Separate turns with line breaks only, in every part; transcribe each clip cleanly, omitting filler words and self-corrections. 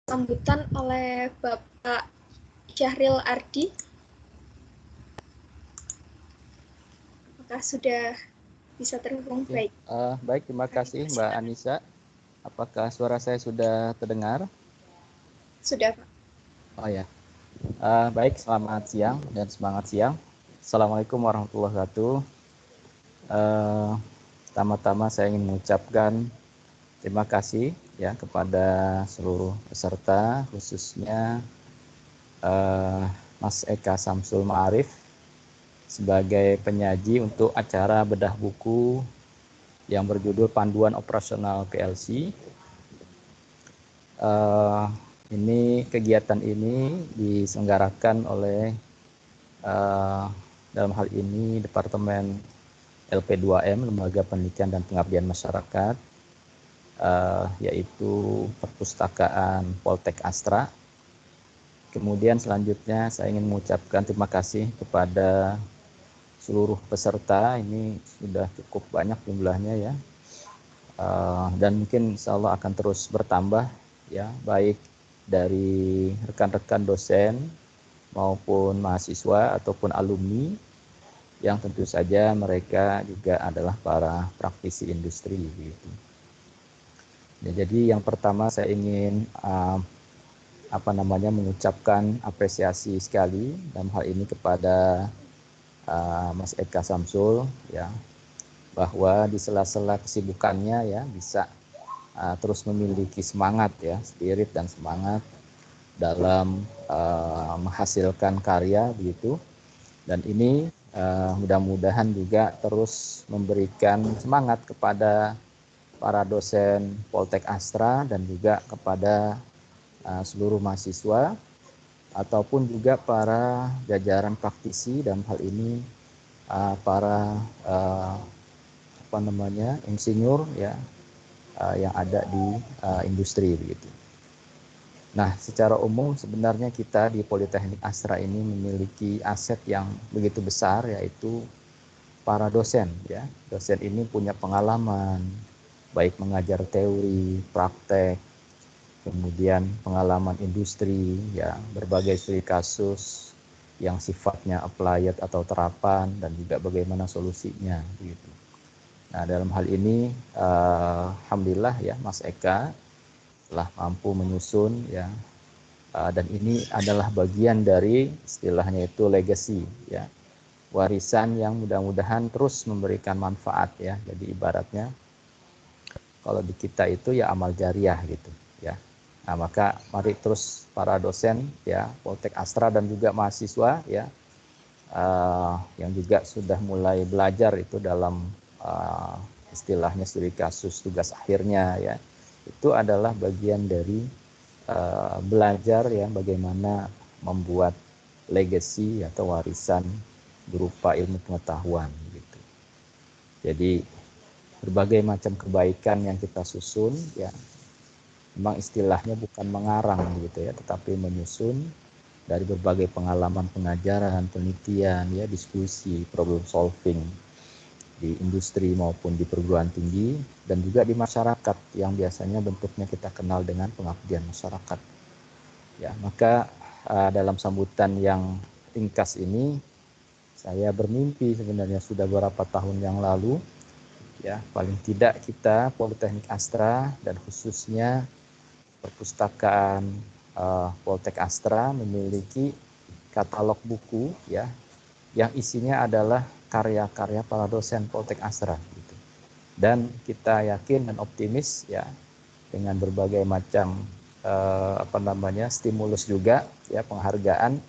sambutan oleh Bapak Syahril Ardi. Apakah sudah bisa terhubung?
Ya,
baik?
Baik, terima kasih Mbak Anissa. Apakah suara saya sudah terdengar?
Sudah, Pak.
Oh ya, baik, selamat siang dan semangat siang. Assalamualaikum warahmatullahi wabarakatuh. Pertama-tama saya ingin mengucapkan terima kasih ya kepada seluruh peserta, khususnya Mas Eka Samsul Ma'arif sebagai penyaji untuk acara bedah buku yang berjudul Panduan Operasional PLC. Kegiatan ini diselenggarakan oleh dalam hal ini Departemen LP2M, Lembaga Penelitian dan Pengabdian Masyarakat, yaitu Perpustakaan Poltek Astra. Kemudian selanjutnya saya ingin mengucapkan terima kasih kepada seluruh peserta. Ini sudah cukup banyak jumlahnya ya, dan mungkin insya Allah akan terus bertambah ya, baik dari rekan-rekan dosen maupun mahasiswa ataupun alumni yang tentu saja mereka juga adalah para praktisi industri gitu. Ya, jadi yang pertama saya ingin mengucapkan apresiasi sekali dalam hal ini kepada Mas Eka Samsul ya, bahwa di sela-sela kesibukannya ya bisa terus memiliki semangat ya, spirit dan semangat dalam menghasilkan karya begitu. Dan ini mudah-mudahan juga terus memberikan semangat kepada para dosen Poltek Astra dan juga kepada seluruh mahasiswa ataupun juga para jajaran praktisi, dalam hal ini para insinyur ya yang ada di industri begitu. Nah, secara umum sebenarnya kita di Politeknik Astra ini memiliki aset yang begitu besar, yaitu para dosen ya. Dosen ini punya pengalaman baik mengajar teori, praktek, kemudian pengalaman industri ya, berbagai studi kasus yang sifatnya applied atau terapan, dan juga bagaimana solusinya gitu. Nah, dalam hal ini alhamdulillah ya, Mas Eka telah mampu menyusun ya, dan ini adalah bagian dari istilahnya itu legacy ya, warisan yang mudah-mudahan terus memberikan manfaat ya. Jadi ibaratnya kalau di kita itu ya amal jariah gitu ya. Nah, maka mari terus para dosen ya Poltek Astra dan juga mahasiswa ya yang juga sudah mulai belajar itu dalam istilahnya studi kasus tugas akhirnya ya, itu adalah bagian dari belajar ya bagaimana membuat legacy atau warisan berupa ilmu pengetahuan gitu. Jadi berbagai macam kebaikan yang kita susun ya, memang istilahnya bukan mengarang gitu ya, tetapi menyusun dari berbagai pengalaman pengajaran, penelitian ya, diskusi, problem solving di industri maupun di perguruan tinggi, dan juga di masyarakat yang biasanya bentuknya kita kenal dengan pengabdian masyarakat. Ya, maka dalam sambutan yang ringkas ini saya bermimpi sebenarnya sudah beberapa tahun yang lalu ya, paling tidak kita Politeknik Astra dan khususnya perpustakaan Poltek Astra memiliki katalog buku ya, yang isinya adalah karya-karya para dosen Poltek Astra gitu. Dan kita yakin dan optimis ya, dengan berbagai macam stimulus juga ya, penghargaan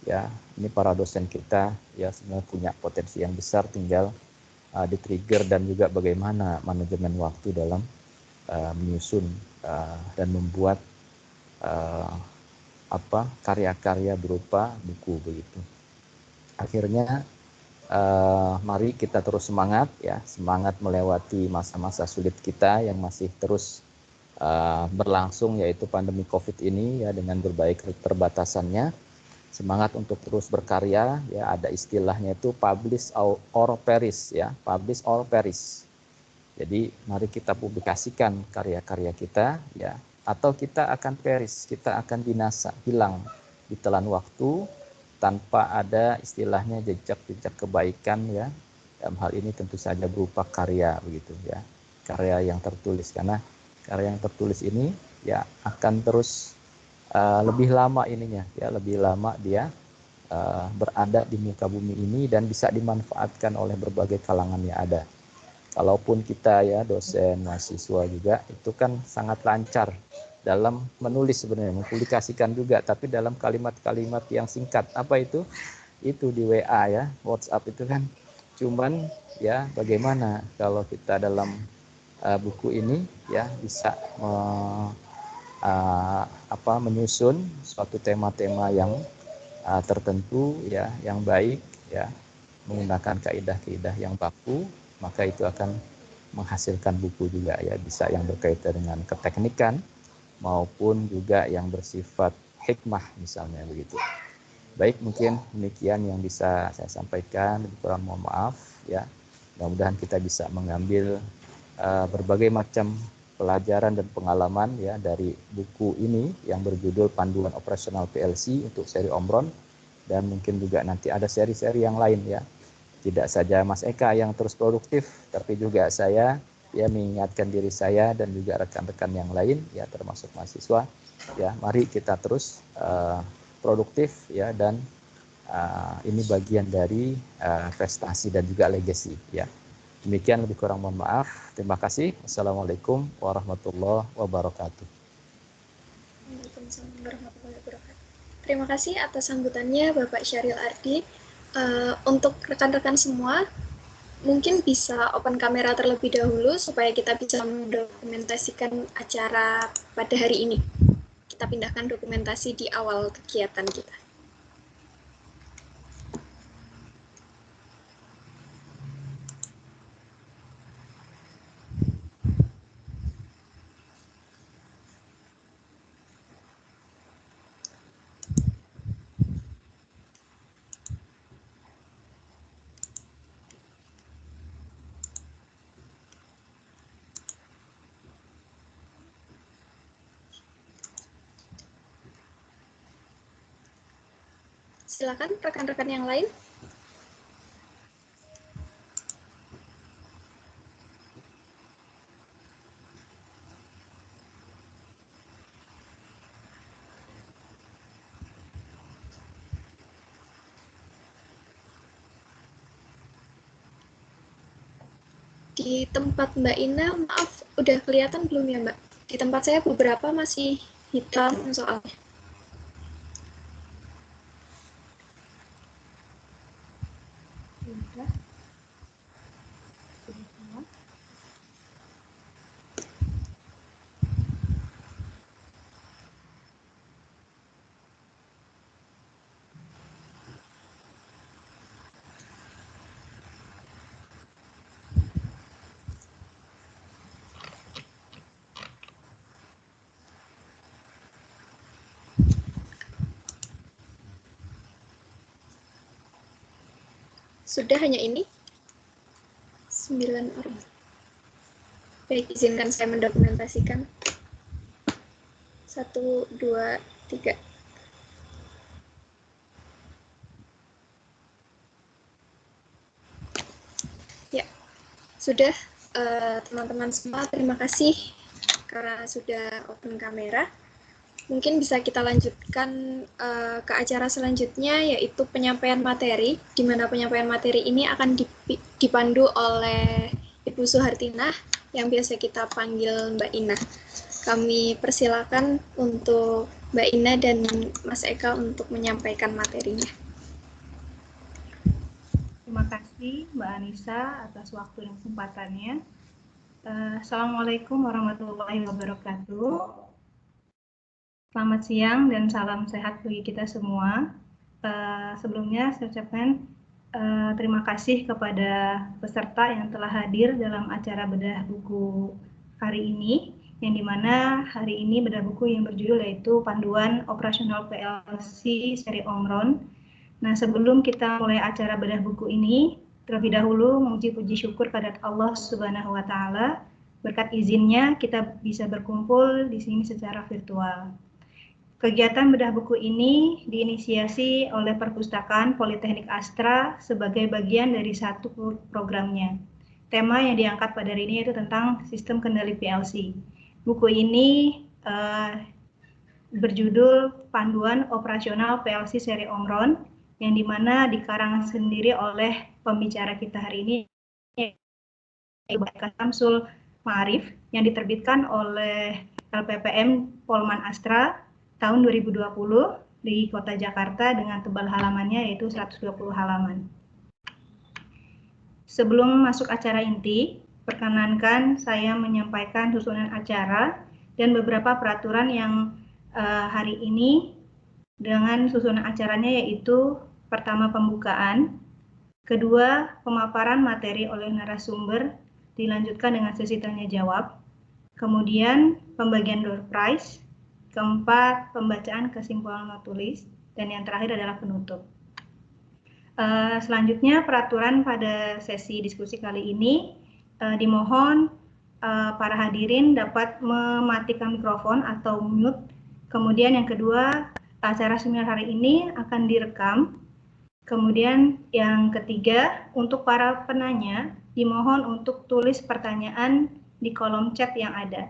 ya, ini para dosen kita ya semua punya potensi yang besar, tinggal di-trigger dan juga bagaimana manajemen waktu dalam menyusun dan membuat karya-karya berupa buku begitu. Akhirnya mari kita terus semangat ya, semangat melewati masa-masa sulit kita yang masih terus berlangsung, yaitu pandemi COVID ini ya, dengan berbagai keterbatasannya. Semangat untuk terus berkarya ya, ada istilahnya itu publish or perish ya, publish or perish. Jadi mari kita publikasikan karya-karya kita ya, atau kita akan perish, kita akan binasa, hilang ditelan waktu tanpa ada istilahnya jejak-jejak kebaikan ya. Dalam hal ini tentu saja berupa karya begitu ya. Karya yang tertulis, karena karya yang tertulis ini ya akan terus lebih lama ininya ya, lebih lama dia berada di muka bumi ini dan bisa dimanfaatkan oleh berbagai kalangan yang ada. Kalaupun kita ya dosen, mahasiswa juga itu kan sangat lancar dalam menulis sebenarnya, mempublikasikan juga, tapi dalam kalimat-kalimat yang singkat. Apa itu? Itu di WA ya, WhatsApp itu kan. Cuman ya bagaimana kalau kita dalam buku ini ya bisa menyusun suatu tema-tema yang tertentu ya, yang baik ya, menggunakan kaidah-kaidah yang baku, maka itu akan menghasilkan buku juga ya, bisa yang berkaitan dengan keteknikan maupun juga yang bersifat hikmah misalnya begitu. Baik, mungkin demikian yang bisa saya sampaikan, lebih kurang mohon maaf ya. Mudah-mudahan kita bisa mengambil berbagai macam pelajaran dan pengalaman ya dari buku ini yang berjudul Panduan Operasional PLC untuk seri Omron, dan mungkin juga nanti ada seri-seri yang lain ya. Tidak saja Mas Eka yang terus produktif, tapi juga saya ya mengingatkan diri saya dan juga rekan-rekan yang lain ya, termasuk mahasiswa ya, mari kita terus produktif ya, dan ini bagian dari prestasi dan juga legacy ya. Demikian, lebih kurang mohon maaf. Terima kasih. Assalamualaikum warahmatullahi wabarakatuh.
Waalaikumsalam warahmatullahi wabarakatuh. Terima kasih atas sambutannya Bapak Syahril Ardi. Untuk rekan-rekan semua, mungkin bisa open kamera terlebih dahulu supaya kita bisa mendokumentasikan acara pada hari ini. Kita pindahkan dokumentasi di awal kegiatan kita. Silakan rekan-rekan yang lain. Di tempat Mbak Ina, maaf, udah kelihatan belum ya Mbak? Di tempat saya beberapa masih hitam soalnya. Sudah. Sudah semua. Sudah hanya ini? 9 orang. Baik, izinkan saya mendokumentasikan. 1, 2, 3. Ya, sudah teman-teman semua, terima kasih karena sudah open kamera. Mungkin bisa kita lanjutkan ke acara selanjutnya, yaitu penyampaian materi, di mana penyampaian materi ini akan dipandu oleh Ibu Suhartinah, yang biasa kita panggil Mbak Ina. Kami persilakan untuk Mbak Ina dan Mas Eka untuk menyampaikan materinya.
Terima kasih Mbak Anissa atas waktu dan kesempatannya. Assalamualaikum warahmatullahi wabarakatuh. Selamat siang dan salam sehat bagi kita semua. Sebelumnya saya ucapkan terima kasih kepada peserta yang telah hadir dalam acara bedah buku hari ini, yang dimana hari ini bedah buku yang berjudul yaitu Panduan Operasional PLC seri Omron. Nah, sebelum kita mulai acara bedah buku ini, terlebih dahulu memuji puji syukur kepada Allah Subhanahu wa Ta'ala Berkat izinnya, kita bisa berkumpul di sini secara virtual. Kegiatan bedah buku ini diinisiasi oleh Perpustakaan Politeknik Astra sebagai bagian dari satu programnya. Tema yang diangkat pada hari ini yaitu tentang sistem kendali PLC. Buku ini berjudul Panduan Operasional PLC Seri Omron, yang dimana dikarang sendiri oleh pembicara kita hari ini, yaitu Eka Samsul Ma'arif, yang diterbitkan oleh LPPM Polman Astra tahun 2020 di Kota Jakarta dengan tebal halamannya yaitu 120 halaman. Sebelum masuk acara inti, perkenankan saya menyampaikan susunan acara dan beberapa peraturan yang hari ini dengan susunan acaranya, yaitu pertama pembukaan, kedua pemaparan materi oleh narasumber dilanjutkan dengan sesi tanya jawab, kemudian pembagian door prize, keempat pembacaan kesimpulan not tulis, dan yang terakhir adalah penutup. Selanjutnya peraturan pada sesi diskusi kali ini dimohon para hadirin dapat mematikan mikrofon atau mute. Kemudian yang kedua, acara seminar hari ini akan direkam. Kemudian yang ketiga, untuk para penanya dimohon untuk tulis pertanyaan di kolom chat yang ada.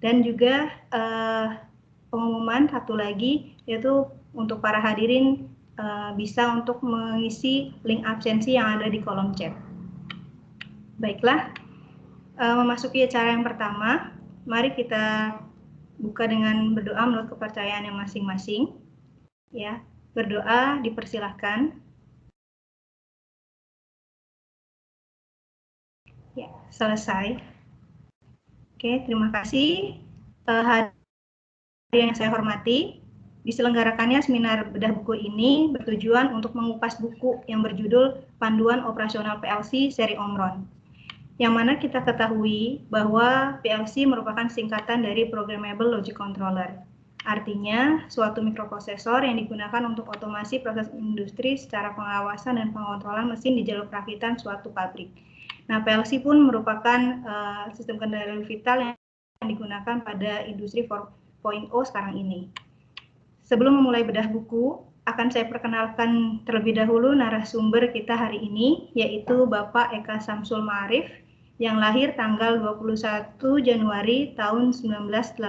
Dan juga pengumuman satu lagi, yaitu untuk para hadirin bisa untuk mengisi link absensi yang ada di kolom chat. Baiklah, memasuki acara yang pertama, mari kita buka dengan berdoa menurut kepercayaan yang masing-masing. Ya, berdoa dipersilahkan. Ya, selesai. Oke, terima kasih. Hadirin yang saya hormati, diselenggarakannya seminar bedah buku ini bertujuan untuk mengupas buku yang berjudul Panduan Operasional PLC Seri Omron, yang mana kita ketahui bahwa PLC merupakan singkatan dari Programmable Logic Controller. Artinya, suatu mikroprosesor yang digunakan untuk otomasi proses industri secara pengawasan dan pengontrolan mesin di jalur perakitan suatu pabrik. Nah, PLC pun merupakan sistem kendali vital yang digunakan pada industri 4.0 sekarang ini. Sebelum memulai bedah buku, akan saya perkenalkan terlebih dahulu narasumber kita hari ini, yaitu Bapak Eka Samsul Ma'arif, yang lahir tanggal 21 Januari tahun 1986.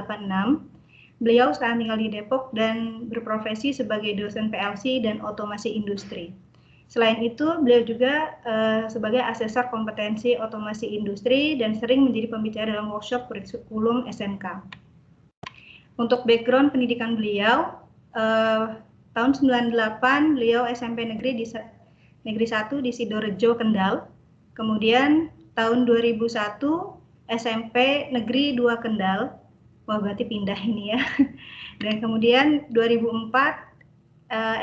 Beliau sekarang tinggal di Depok dan berprofesi sebagai dosen PLC dan otomasi industri. Selain itu, beliau juga sebagai asesor kompetensi otomasi industri dan sering menjadi pembicara dalam workshop kurikulum SMK. Untuk background pendidikan beliau, tahun 98 beliau SMP Negeri 1 di Sidorejo, Kendal. Kemudian tahun 2001 SMP Negeri 2 Kendal. Wah, berarti pindah ini ya. Dan kemudian 2004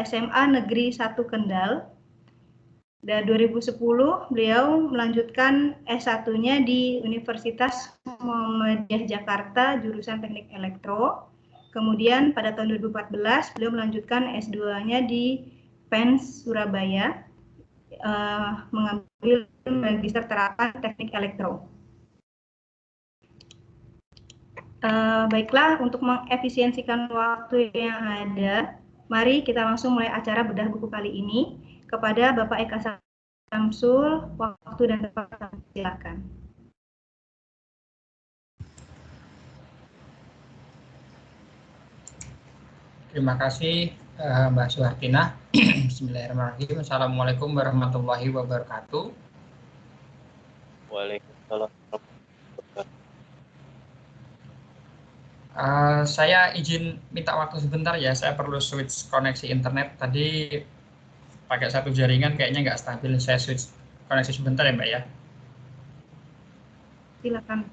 SMA Negeri 1 Kendal. Dan 2010 beliau melanjutkan S1-nya di Universitas Muhammadiyah Jakarta, jurusan Teknik Elektro. Kemudian pada tahun 2014 beliau melanjutkan S2-nya di PENS Surabaya, mengambil magister terapan Teknik Elektro. Baiklah, untuk mengefisiensikan waktu yang ada, mari kita langsung mulai acara bedah buku kali ini. Kepada Bapak Eka Samsul, waktu dan tempat, silakan.
Terima kasih Mbak Suhartina. Bismillahirrahmanirrahim. Assalamualaikum warahmatullahi wabarakatuh.
Waalaikumsalam.
Saya izin minta waktu sebentar ya, saya perlu switch koneksi internet. Tadi pakai satu jaringan kayaknya nggak stabil, saya switch koneksi sebentar ya Mbak ya.
Silakan.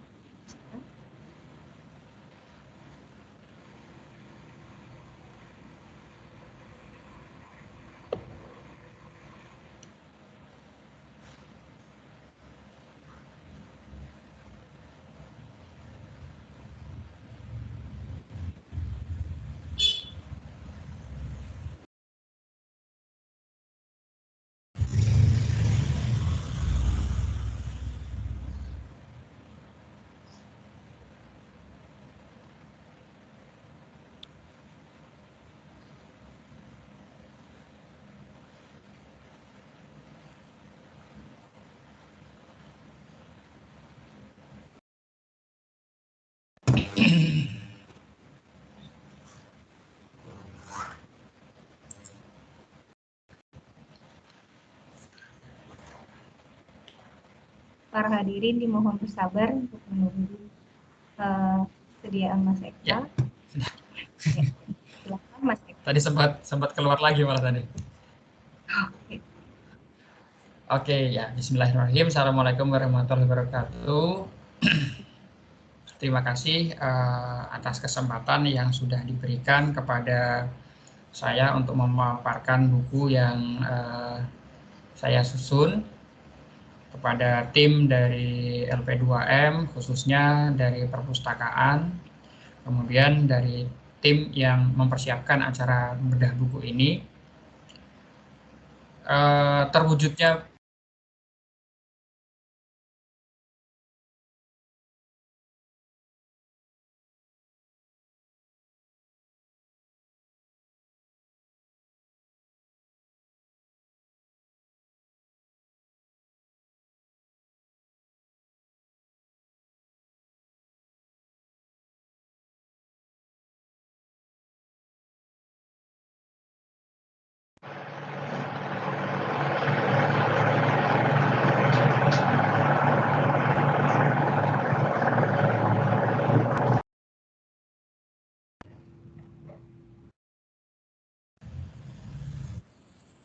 Para hadirin dimohon bersabar untuk menunggu sediaan Mas Eka.
Ya.
Silakan Mas Eka.
Tadi sempat keluar lagi malah tadi. Oke, ya. Bismillahirrahmanirrahim. Assalamualaikum warahmatullahi wabarakatuh. Terima kasih atas kesempatan yang sudah diberikan kepada saya untuk memaparkan buku yang saya susun kepada tim dari LP2M, khususnya dari perpustakaan, kemudian dari tim yang mempersiapkan acara bedah buku ini. Terwujudnya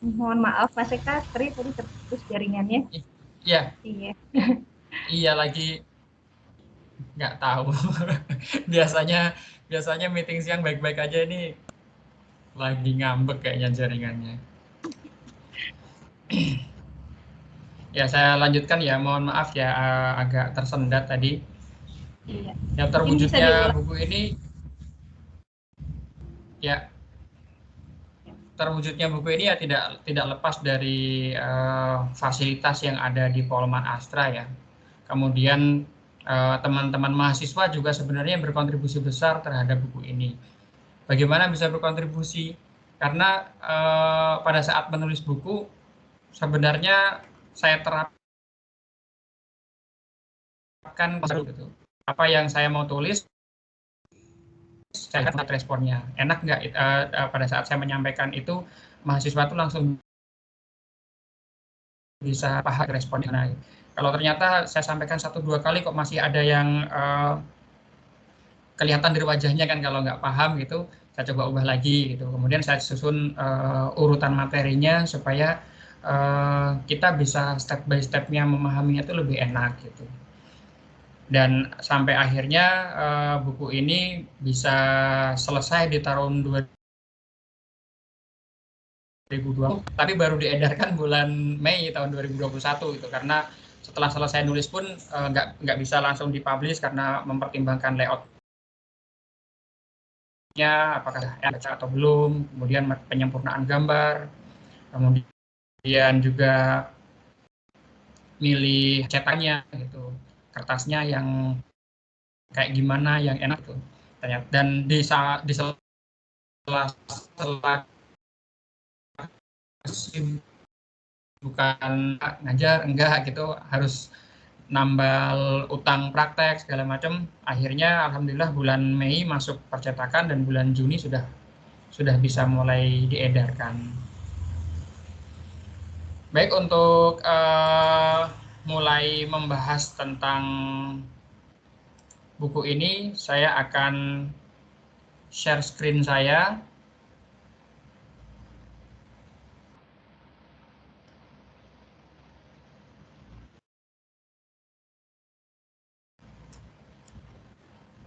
Mohon maaf Mas Eka, tadi terputus jaringannya.
Iya.
Iya.
Iya lagi nggak tahu. biasanya meeting siang baik-baik aja, ini lagi ngambek kayaknya jaringannya. Ya, saya lanjutkan ya. Mohon maaf ya, agak tersendat tadi.
Iya.
Yang terwujudnya buku ini, ya, terwujudnya buku ini ya tidak lepas dari fasilitas yang ada di Polman Astra ya. Kemudian teman-teman mahasiswa juga sebenarnya berkontribusi besar terhadap buku ini. Bagaimana bisa berkontribusi? Karena pada saat menulis buku sebenarnya saya terapkan gitu. Apa yang saya mau tulis, saya lihat responnya. Enak nggak pada saat saya menyampaikan itu, mahasiswa itu langsung bisa paham responnya. Nah, kalau ternyata saya sampaikan 1-2 kali kok masih ada yang kelihatan dari wajahnya kan kalau nggak paham gitu, saya coba ubah lagi gitu. Kemudian saya susun urutan materinya supaya kita bisa step by step-nya memahaminya itu lebih enak gitu. Dan sampai akhirnya buku ini bisa selesai di tahun 2020, tapi baru diedarkan bulan Mei tahun 2021 gitu, karena setelah selesai nulis pun nggak bisa langsung dipublish karena mempertimbangkan layoutnya apakah baca atau belum, kemudian penyempurnaan gambar, kemudian juga milih cetaknya gitu, kertasnya yang kayak gimana yang enak tuh. Dan di sela-sela bukan ngajar enggak gitu, harus nambal utang praktek segala macam. Akhirnya alhamdulillah bulan Mei masuk percetakan dan bulan Juni sudah bisa mulai diedarkan. Baik, untuk mulai membahas tentang buku ini, saya akan share screen saya.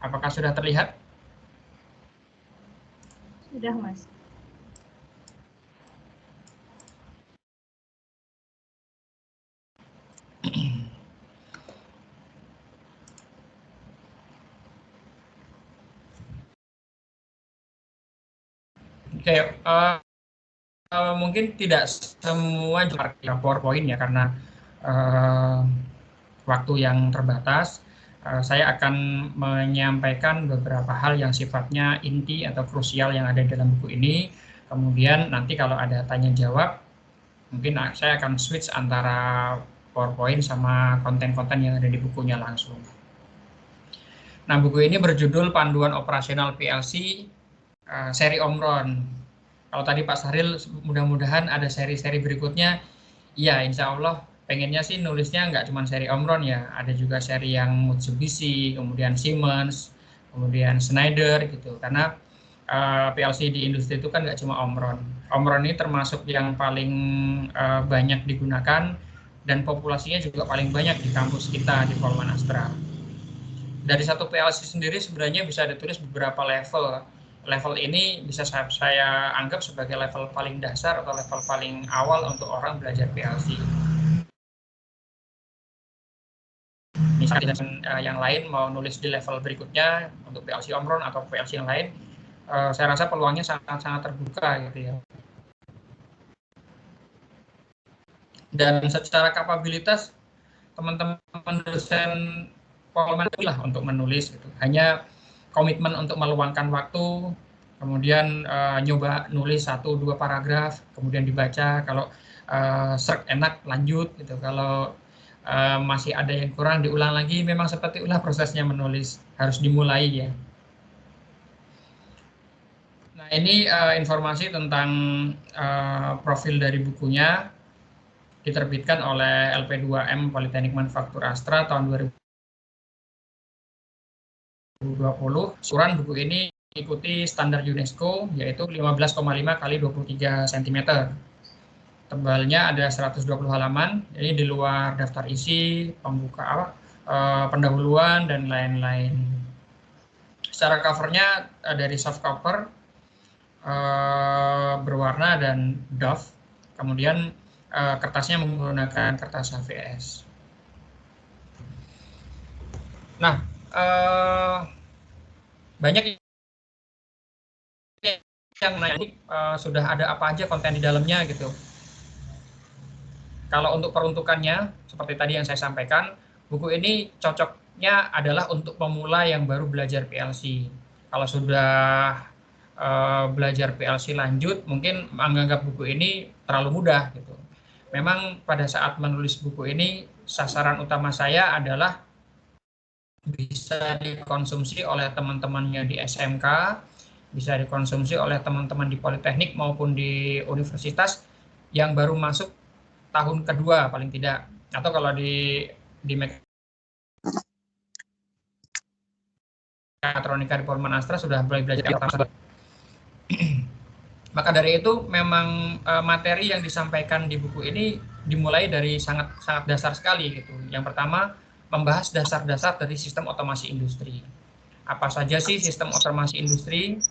Apakah sudah terlihat?
Sudah, Mas.
Oke, mungkin tidak semua juga PowerPoint ya, karena waktu yang terbatas. Saya akan menyampaikan beberapa hal yang sifatnya inti atau krusial yang ada dalam buku ini. Kemudian nanti kalau ada tanya jawab, mungkin saya akan switch antara PowerPoint sama konten-konten yang ada di bukunya langsung. Nah, buku ini berjudul Panduan Operasional PLC seri Omron. Kalau tadi Pak Sahril, mudah-mudahan ada seri-seri berikutnya. Iya, insya Allah pengennya sih nulisnya nggak cuma seri Omron ya, ada juga seri yang Mitsubishi, kemudian Siemens, kemudian Schneider gitu. Karena PLC di industri itu kan nggak cuma Omron. Omron ini termasuk yang paling banyak digunakan dan populasinya juga paling banyak di kampus kita di Polman Astra. Dari satu PLC sendiri sebenarnya bisa ditulis beberapa level. Level ini bisa saya anggap sebagai level paling dasar atau level paling awal untuk orang belajar PLC. Misalnya yang lain mau nulis di level berikutnya untuk PLC Omron atau PLC yang lain, saya rasa peluangnya sangat-sangat terbuka gitu ya. Dan secara kapabilitas teman-teman dosen Polman lah untuk menulis gitu. Hanya komitmen untuk meluangkan waktu, kemudian nyoba nulis 1-2 paragraf, kemudian dibaca, kalau serk enak lanjut gitu. Kalau masih ada yang kurang diulang lagi, memang seperti itulah prosesnya menulis, harus dimulai ya. Nah, ini informasi tentang profil dari bukunya, diterbitkan oleh LP2M Politeknik Manufaktur Astra tahun 2020. Ukuran buku ini ikuti standar UNESCO, yaitu 15,5 kali 23 cm. Tebalnya ada 120 halaman, ini di luar daftar isi, pembuka pendahuluan, dan lain-lain. Secara covernya dari soft cover, berwarna dan doff, kemudian kertasnya menggunakan kertas HVS. Nah, banyak yang nanya sudah ada apa aja konten di dalamnya gitu. Kalau untuk peruntukannya, seperti tadi yang saya sampaikan, buku ini cocoknya adalah untuk pemula yang baru belajar PLC. Kalau sudah belajar PLC lanjut, mungkin menganggap buku ini terlalu mudah gitu. Memang pada saat menulis buku ini, sasaran utama saya adalah bisa dikonsumsi oleh teman-temannya di SMK, bisa dikonsumsi oleh teman-teman di Politeknik maupun di universitas yang baru masuk tahun kedua paling tidak, atau kalau di mekatronika di Polman Astra sudah mulai belajar pertama. Maka dari itu memang materi yang disampaikan di buku ini dimulai dari sangat dasar sekali gitu. Yang pertama, membahas dasar-dasar dari sistem otomasi industri. Apa saja sih sistem otomasi industri?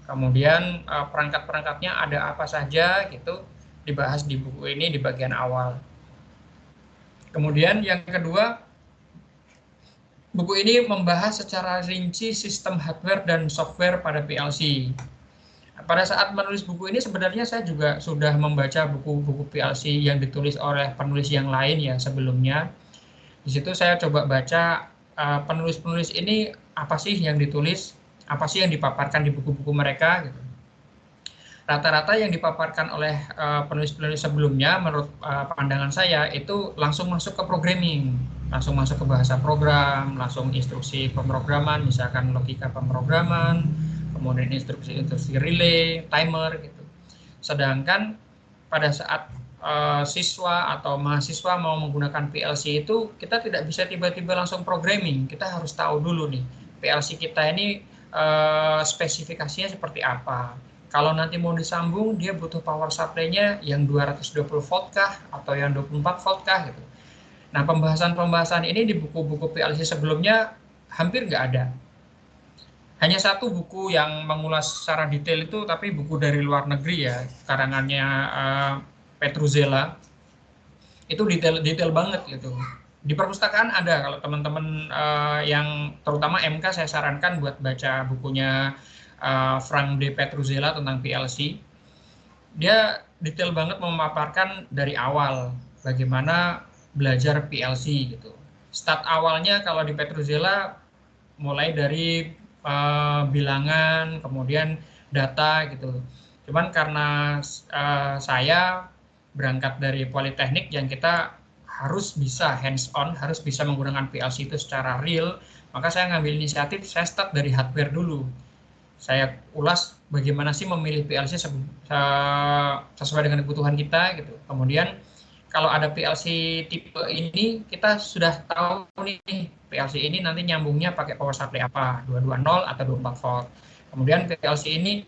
Kemudian perangkat-perangkatnya ada apa saja gitu, dibahas di buku ini di bagian awal. Kemudian yang kedua, buku ini membahas secara rinci sistem hardware dan software pada PLC. Pada saat menulis buku ini sebenarnya saya juga sudah membaca buku-buku PLC yang ditulis oleh penulis yang lain ya sebelumnya. Di situ saya coba baca penulis-penulis ini apa sih yang ditulis, apa sih yang dipaparkan di buku-buku mereka gitu. Rata-rata yang dipaparkan oleh penulis-penulis sebelumnya menurut pandangan saya itu langsung masuk ke programming, langsung masuk ke bahasa program, langsung instruksi pemrograman, misalkan logika pemrograman, kemudian instruksi relay, timer gitu. Sedangkan pada saat siswa atau mahasiswa mau menggunakan PLC itu kita tidak bisa tiba-tiba langsung programming, kita harus tahu dulu nih PLC kita ini spesifikasinya seperti apa. Kalau nanti mau disambung, dia butuh power supply-nya yang 220 volt kah atau yang 24 volt kah gitu. Nah, pembahasan-pembahasan ini di buku-buku PLC sebelumnya hampir nggak ada. Hanya satu buku yang mengulas secara detail itu, tapi buku dari luar negeri ya, karangannya Petruzela. Itu detail banget gitu. Di perpustakaan ada, kalau teman-teman yang terutama MK saya sarankan buat baca bukunya Frank D. Petruzela tentang PLC. Dia detail banget memaparkan dari awal bagaimana belajar PLC gitu. Start awalnya kalau di Petruzela mulai dari bilangan, kemudian data gitu. Cuman karena saya berangkat dari Politeknik yang kita harus bisa hands on, harus bisa menggunakan PLC itu secara real, Maka saya ngambil inisiatif, saya start dari hardware dulu. Saya ulas bagaimana sih memilih PLC sesuai dengan kebutuhan kita gitu. Kemudian kalau ada PLC tipe ini, kita sudah tahu nih PLC ini nanti nyambungnya pakai power supply apa, 220 atau 24 volt. Kemudian PLC ini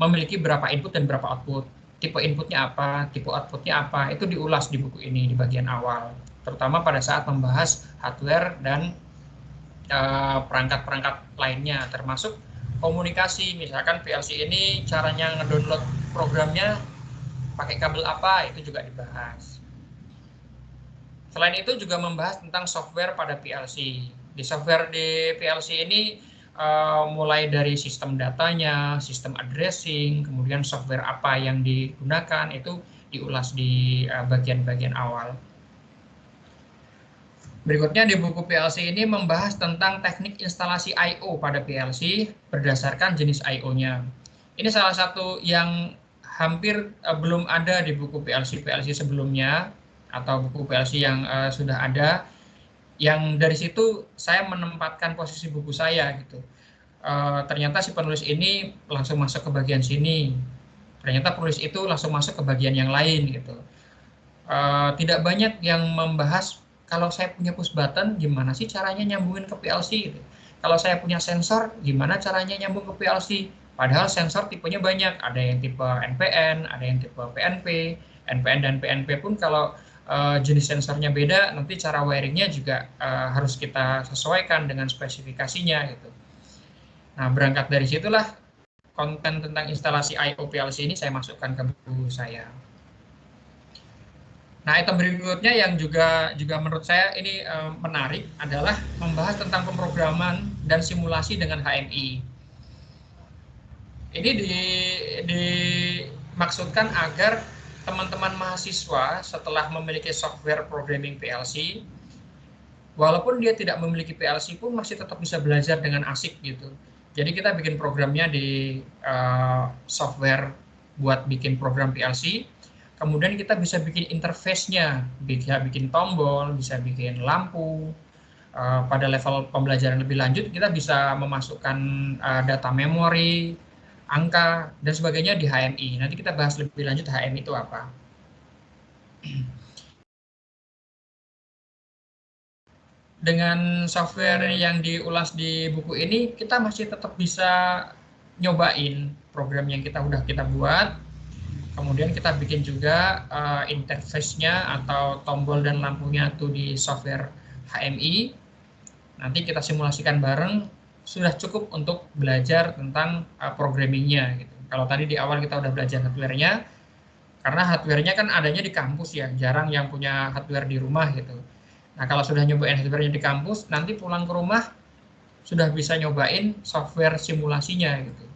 memiliki berapa input dan berapa output. Tipe inputnya apa, tipe outputnya apa, itu diulas di buku ini di bagian awal. Terutama pada saat membahas hardware dan perangkat-perangkat lainnya, termasuk komunikasi. Misalkan PLC ini caranya ngedownload programnya pakai kabel apa, itu juga dibahas. Selain itu juga membahas tentang software pada PLC. Di software di PLC ini mulai dari sistem datanya, sistem addressing, kemudian software apa yang digunakan, itu diulas di bagian-bagian awal. Berikutnya di buku PLC ini membahas tentang teknik instalasi I/O pada PLC berdasarkan jenis I/O-nya. Ini salah satu yang hampir belum ada di buku PLC sebelumnya atau buku PLC yang sudah ada, yang dari situ saya menempatkan posisi buku saya gitu. Ternyata si penulis ini langsung masuk ke bagian sini, ternyata penulis itu langsung masuk ke bagian yang lain gitu. Tidak banyak yang membahas kalau saya punya push button gimana sih caranya nyambungin ke PLC gitu. Kalau saya punya sensor gimana caranya nyambung ke PLC. Padahal sensor tipenya banyak, ada yang tipe NPN, ada yang tipe PNP, NPN dan PNP pun kalau jenis sensornya beda, nanti cara wiringnya juga harus kita sesuaikan dengan spesifikasinya gitu. Nah, berangkat dari situlah konten tentang instalasi I/O PLC ini saya masukkan ke buku saya. Nah, item berikutnya yang juga menurut saya ini menarik adalah membahas tentang pemrograman dan simulasi dengan HMI. Ini dimaksudkan agar teman-teman mahasiswa setelah memiliki software programming PLC, walaupun dia tidak memiliki PLC pun masih tetap bisa belajar dengan asik gitu. Jadi kita bikin programnya di software buat bikin program PLC, kemudian kita bisa bikin interface-nya, bisa bikin tombol, bisa bikin lampu. Pada level pembelajaran lebih lanjut kita bisa memasukkan data memori, angka, dan sebagainya di HMI. Nanti kita bahas lebih lanjut HMI itu apa. Dengan software yang diulas di buku ini, kita masih tetap bisa nyobain program yang udah kita buat. Kemudian kita bikin juga interface-nya atau tombol dan lampunya tuh di software HMI. Nanti kita simulasikan bareng. Sudah cukup untuk belajar tentang programmingnya gitu. Kalau tadi di awal kita udah belajar hardware-nya, karena hardware-nya kan adanya di kampus ya, jarang yang punya hardware di rumah gitu. Nah, kalau sudah nyobain hardware-nya di kampus, nanti pulang ke rumah sudah bisa nyobain software simulasinya gitu.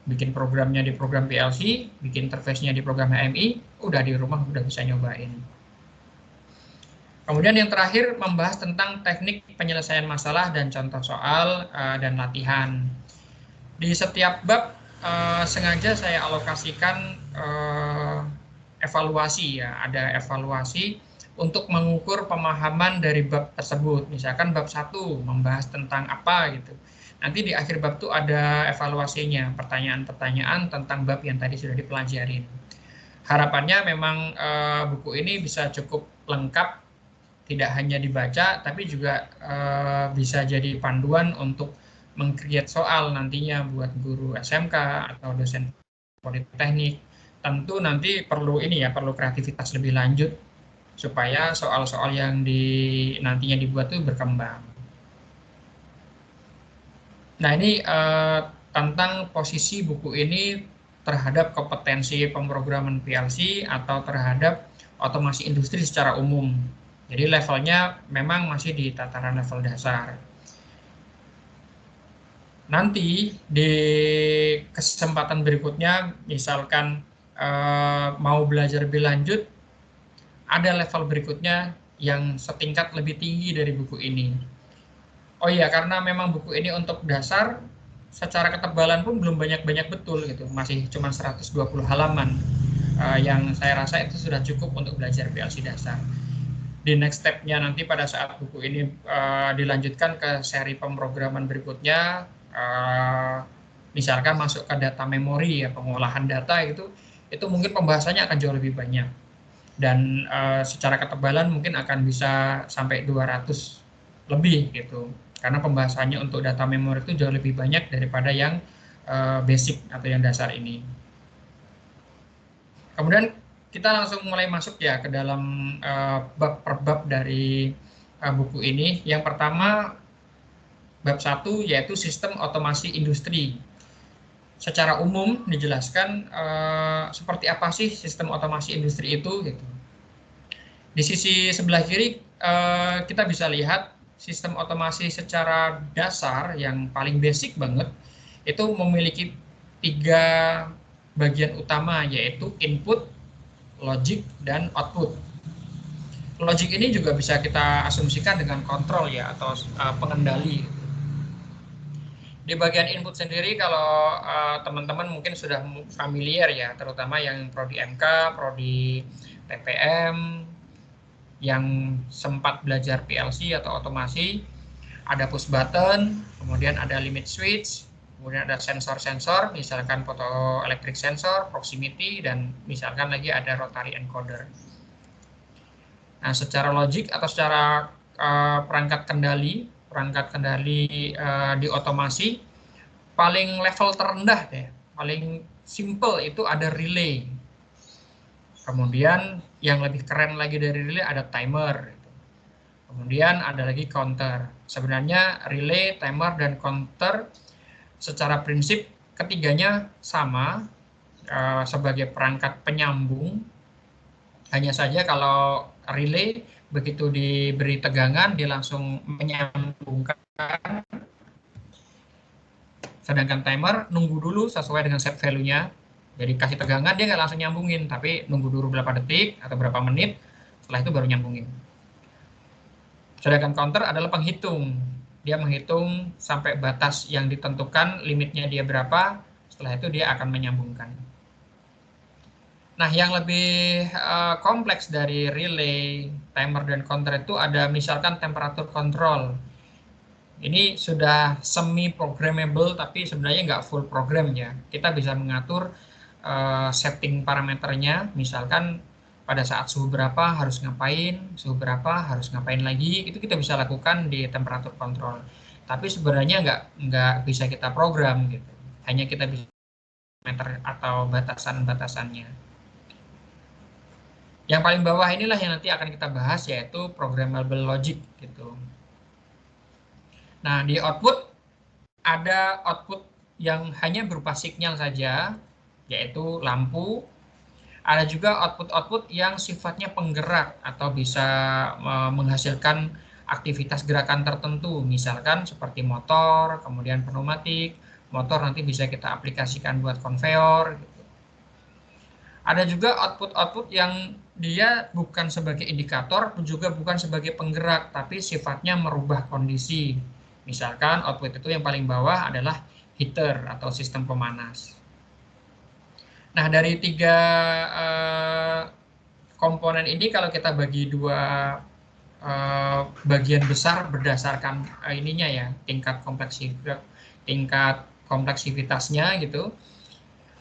Bikin programnya di program PLC, bikin interface-nya di program HMI, udah di rumah udah bisa nyobain. Kemudian yang terakhir membahas tentang teknik penyelesaian masalah dan contoh soal dan latihan. Di setiap bab sengaja saya alokasikan evaluasi ya, ada evaluasi untuk mengukur pemahaman dari bab tersebut. Misalkan bab 1 membahas tentang apa gitu. Nanti di akhir bab itu ada evaluasinya, pertanyaan-pertanyaan tentang bab yang tadi sudah dipelajarin. Harapannya memang buku ini bisa cukup lengkap, tidak hanya dibaca, tapi juga bisa jadi panduan untuk meng-create soal nantinya buat guru SMK atau dosen politeknik. Tentu nanti perlu kreativitas lebih lanjut supaya soal-soal yang nantinya dibuat itu berkembang. Nah, ini tentang posisi buku ini terhadap kompetensi pemrograman PLC atau terhadap otomasi industri secara umum. Jadi levelnya memang masih di tataran level dasar. Nanti di kesempatan berikutnya, misalkan mau belajar lebih lanjut, ada level berikutnya yang setingkat lebih tinggi dari buku ini. Oh iya, karena memang buku ini untuk dasar, secara ketebalan pun belum banyak-banyak betul gitu, masih cuma 120 halaman, yang saya rasa itu sudah cukup untuk belajar PLC dasar. di next step-nya nanti pada saat buku ini dilanjutkan ke seri pemrograman berikutnya, misalkan masuk ke data memori ya, pengolahan data itu mungkin pembahasannya akan jauh lebih banyak. Dan secara ketebalan mungkin akan bisa sampai 200 lebih gitu. Karena pembahasannya untuk data memori itu jauh lebih banyak daripada yang basic atau yang dasar ini. Kemudian kita langsung mulai masuk ya ke dalam bab per bab dari buku ini. Yang pertama, bab 1 yaitu sistem otomasi industri. Secara umum dijelaskan seperti apa sih sistem otomasi industri itu gitu. Di sisi sebelah kiri kita bisa lihat sistem otomasi secara dasar yang paling basic banget itu memiliki 3 bagian utama, yaitu input, logic, dan output. Logic ini juga bisa kita asumsikan dengan kontrol ya, atau pengendali. Di bagian input sendiri, kalau teman-teman mungkin sudah familiar ya, terutama yang prodi MK, prodi TPM, yang sempat belajar PLC atau otomasi, ada push button, kemudian ada limit switch, kemudian ada sensor-sensor, misalkan photoelectric sensor, proximity, dan misalkan lagi ada rotary encoder. Nah, secara logik atau secara perangkat kendali di otomasi, paling level terendah deh, paling simple itu ada relay. Kemudian yang lebih keren lagi dari relay ada timer. Kemudian ada lagi counter. Sebenarnya relay, timer, dan counter secara prinsip ketiganya sama sebagai perangkat penyambung. Hanya saja kalau relay begitu diberi tegangan dia langsung menyambungkan. Sedangkan timer nunggu dulu sesuai dengan set value-nya. Jadi kasih tegangan dia nggak langsung nyambungin, tapi nunggu dulu berapa detik atau berapa menit, setelah itu baru nyambungin. Sedangkan counter adalah penghitung. Dia menghitung sampai batas yang ditentukan, limitnya dia berapa, setelah itu dia akan menyambungkan. Nah, yang lebih kompleks dari relay, timer, dan counter itu ada misalkan temperature control. Ini sudah semi programmable, tapi sebenarnya nggak full program ya. Kita bisa mengatur setting parameternya, misalkan pada saat suhu berapa harus ngapain, suhu berapa harus ngapain lagi, itu kita bisa lakukan di temperature control. Tapi sebenarnya nggak bisa kita program gitu. Hanya kita bisa parameter atau batasan-batasannya. Yang paling bawah inilah yang nanti akan kita bahas, yaitu programmable logic gitu. Nah, di output ada output yang hanya berupa sinyal saja, yaitu lampu. Ada juga output-output yang sifatnya penggerak atau bisa menghasilkan aktivitas gerakan tertentu, misalkan seperti motor, kemudian pneumatik. Motor nanti bisa kita aplikasikan buat konveyor. Gitu. Ada juga output-output yang dia bukan sebagai indikator, juga bukan sebagai penggerak, tapi sifatnya merubah kondisi. Misalkan output itu yang paling bawah adalah heater atau sistem pemanas. Nah, dari 3 komponen ini kalau kita bagi 2 bagian besar berdasarkan ininya ya, tingkat kompleksivitasnya gitu.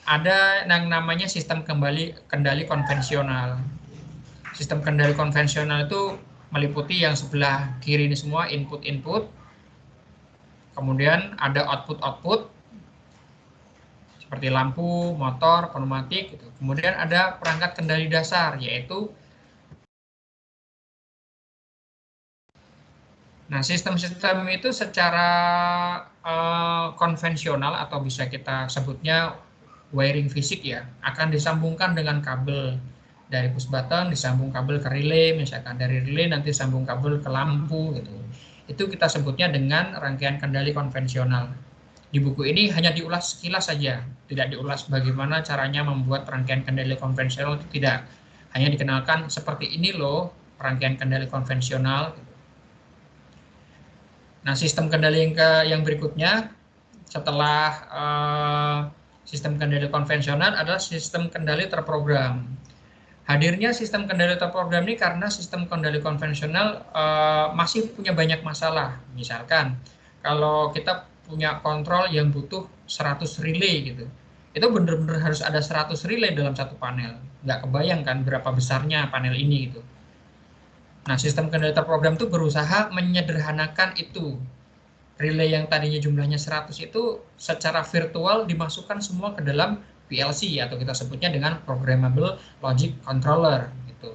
Ada yang namanya sistem kendali konvensional. Sistem kendali konvensional itu meliputi yang sebelah kiri ini semua input-input. Kemudian ada output-output seperti lampu, motor, pneumatik gitu. Kemudian ada perangkat kendali dasar, yaitu sistem-sistem itu secara konvensional atau bisa kita sebutnya wiring fisik ya, akan disambungkan dengan kabel. Dari push button disambung kabel ke relay, misalkan dari relay nanti sambung kabel ke lampu gitu. Itu kita sebutnya dengan rangkaian kendali konvensional. Di buku ini hanya diulas sekilas saja, tidak diulas bagaimana caranya membuat rangkaian kendali konvensional, itu tidak. Hanya dikenalkan seperti ini loh rangkaian kendali konvensional. Nah, sistem kendali yang berikutnya setelah sistem kendali konvensional adalah sistem kendali terprogram. Hadirnya sistem kendali terprogram ini karena sistem kendali konvensional masih punya banyak masalah. Misalkan kalau kita punya kontrol yang butuh 100 relay gitu, itu benar-benar harus ada 100 relay dalam satu panel. Nggak kebayang kan berapa besarnya panel ini gitu. Nah, sistem kendali terprogram itu berusaha menyederhanakan itu. Relay yang tadinya jumlahnya 100 itu secara virtual dimasukkan semua ke dalam PLC atau kita sebutnya dengan Programmable Logic Controller gitu.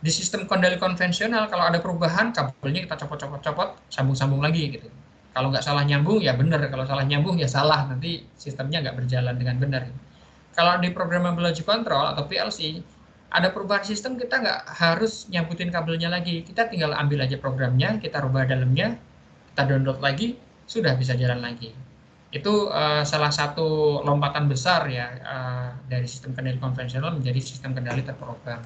Di sistem kendali konvensional kalau ada perubahan kabelnya kita copot-copot, sambung-sambung lagi gitu. Kalau nggak salah nyambung ya benar, kalau salah nyambung ya salah, nanti sistemnya nggak berjalan dengan benar. Kalau di Programmable Logic Control atau PLC ada perubahan sistem, kita nggak harus nyambutin kabelnya lagi, kita tinggal ambil aja programnya, kita rubah dalamnya, kita download lagi, sudah bisa jalan lagi. Itu salah satu lompatan besar ya dari sistem kendali konvensional menjadi sistem kendali terprogram.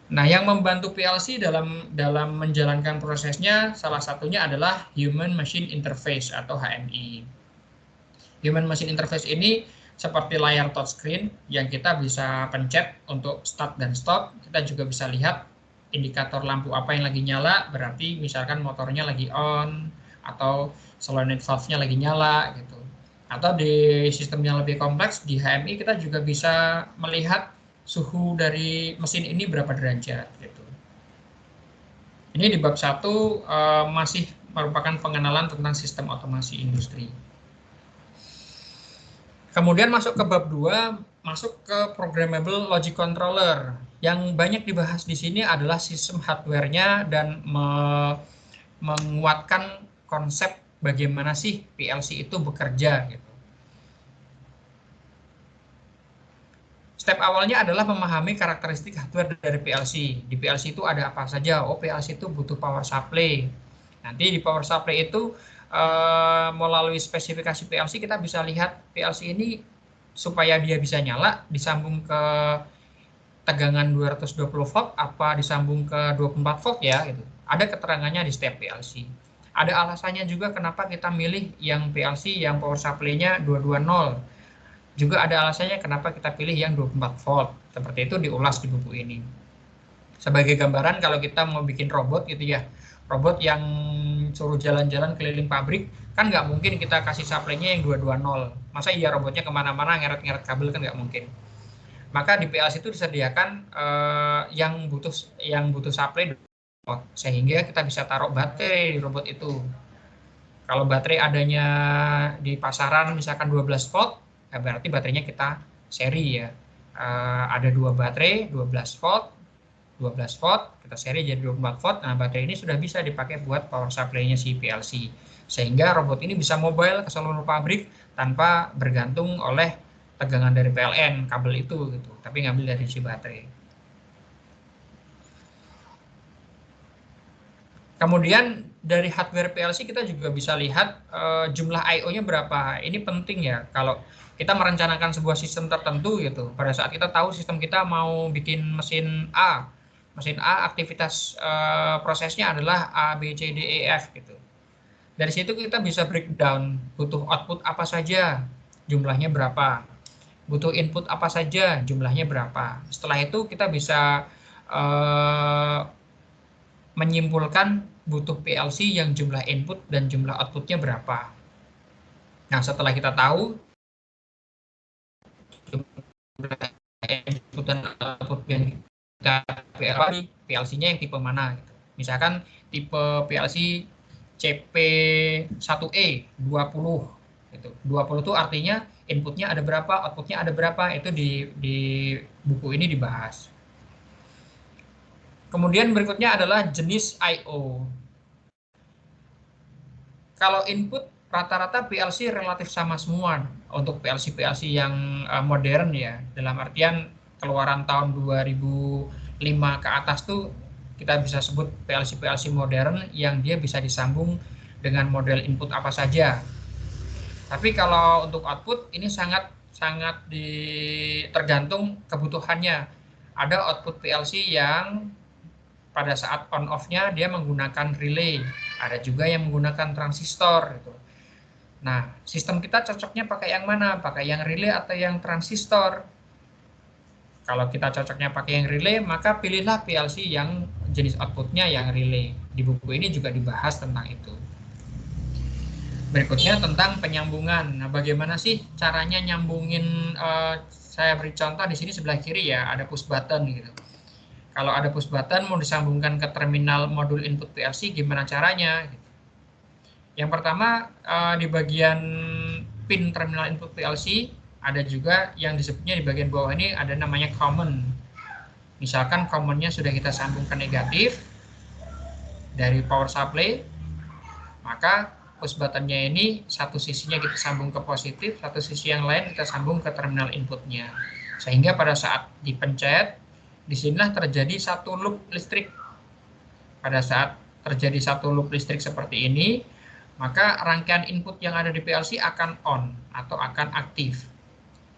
Nah, yang membantu PLC dalam menjalankan prosesnya salah satunya adalah Human Machine Interface atau HMI. Human Machine Interface ini seperti layar touchscreen yang kita bisa pencet untuk start dan stop. Kita juga bisa lihat indikator lampu apa yang lagi nyala, berarti misalkan motornya lagi on atau solenoid valve-nya lagi nyala gitu. Atau di sistem yang lebih kompleks di HMI kita juga bisa melihat suhu dari mesin ini berapa derajat gitu. Ini di bab 1 masih merupakan pengenalan tentang sistem otomasi industri. Kemudian masuk ke bab 2, masuk ke Programmable Logic Controller. Yang banyak dibahas di sini adalah sistem hardware-nya dan menguatkan konsep bagaimana sih PLC itu bekerja gitu. Step awalnya adalah memahami karakteristik hardware dari PLC. Di PLC itu ada apa saja? Oh, PLC itu butuh power supply. Nanti di power supply itu melalui spesifikasi PLC kita bisa lihat PLC ini supaya dia bisa nyala disambung ke tegangan 220 volt apa disambung ke 24 volt ya gitu. Ada keterangannya di setiap PLC. Ada alasannya juga kenapa kita milih yang PLC yang power supply-nya 220. Juga ada alasannya kenapa kita pilih yang 24 volt. Seperti itu diulas di buku ini. Sebagai gambaran kalau kita mau bikin robot gitu ya, robot yang suruh jalan-jalan keliling pabrik, kan nggak mungkin kita kasih supply-nya yang 220. Masa iya robotnya kemana-mana ngeret-ngeret kabel, kan nggak mungkin. Maka di PLC itu disediakan yang butuh supply, sehingga kita bisa taruh baterai di robot itu. Kalau baterai adanya di pasaran misalkan 12 volt, ya berarti baterainya kita seri ya. Ada 2 baterai, 12 volt, kita seri jadi 24 volt. Nah, baterai ini sudah bisa dipakai buat power supply-nya si PLC. Sehingga robot ini bisa mobile ke seluruh pabrik tanpa bergantung oleh tegangan dari PLN, kabel itu gitu, tapi ngambil dari si baterai. Kemudian dari hardware PLC kita juga bisa lihat jumlah I/O-nya berapa. Ini penting ya kalau kita merencanakan sebuah sistem tertentu gitu. Pada saat kita tahu sistem kita mau bikin mesin A aktivitas prosesnya adalah A, B, C, D, E, F gitu. Dari situ kita bisa breakdown butuh output apa saja, jumlahnya berapa. Butuh input apa saja, jumlahnya berapa. Setelah itu kita bisa menyimpulkan butuh PLC yang jumlah input dan jumlah outputnya berapa. Nah, setelah kita tahu jumlah input dan output yang kita PLC-nya yang tipe mana. Gitu. Misalkan tipe PLC CP1E 20. Gitu. 20 itu artinya inputnya ada berapa, outputnya ada berapa, itu di buku ini dibahas. Kemudian berikutnya adalah jenis I/O. Kalau input rata-rata PLC relatif sama semua untuk PLC yang modern ya. Dalam artian keluaran tahun 2005 ke atas tuh kita bisa sebut PLC modern yang dia bisa disambung dengan model input apa saja. Tapi kalau untuk output ini sangat tergantung kebutuhannya. Ada output PLC yang pada saat on off-nya dia menggunakan relay, ada juga yang menggunakan transistor gitu. Nah, sistem kita cocoknya pakai yang mana? Pakai yang relay atau yang transistor? Kalau kita cocoknya pakai yang relay, maka pilihlah PLC yang jenis outputnya yang relay. Di buku ini juga dibahas tentang itu. Berikutnya tentang penyambungan. Nah, bagaimana sih caranya nyambungin? Saya beri contoh di sini sebelah kiri ya, ada push button gitu. Kalau ada push button mau disambungkan ke terminal modul input PLC, gimana caranya? Yang pertama, di bagian pin terminal input PLC, ada juga yang disebutnya di bagian bawah ini ada namanya common. Misalkan commonnya sudah kita sambung ke negatif dari power supply, maka push buttonnya ini satu sisinya kita sambung ke positif, satu sisi yang lain kita sambung ke terminal inputnya. Sehingga pada saat dipencet, disinilah terjadi satu loop listrik. Pada saat terjadi satu loop listrik seperti ini, maka rangkaian input yang ada di PLC akan on atau akan aktif.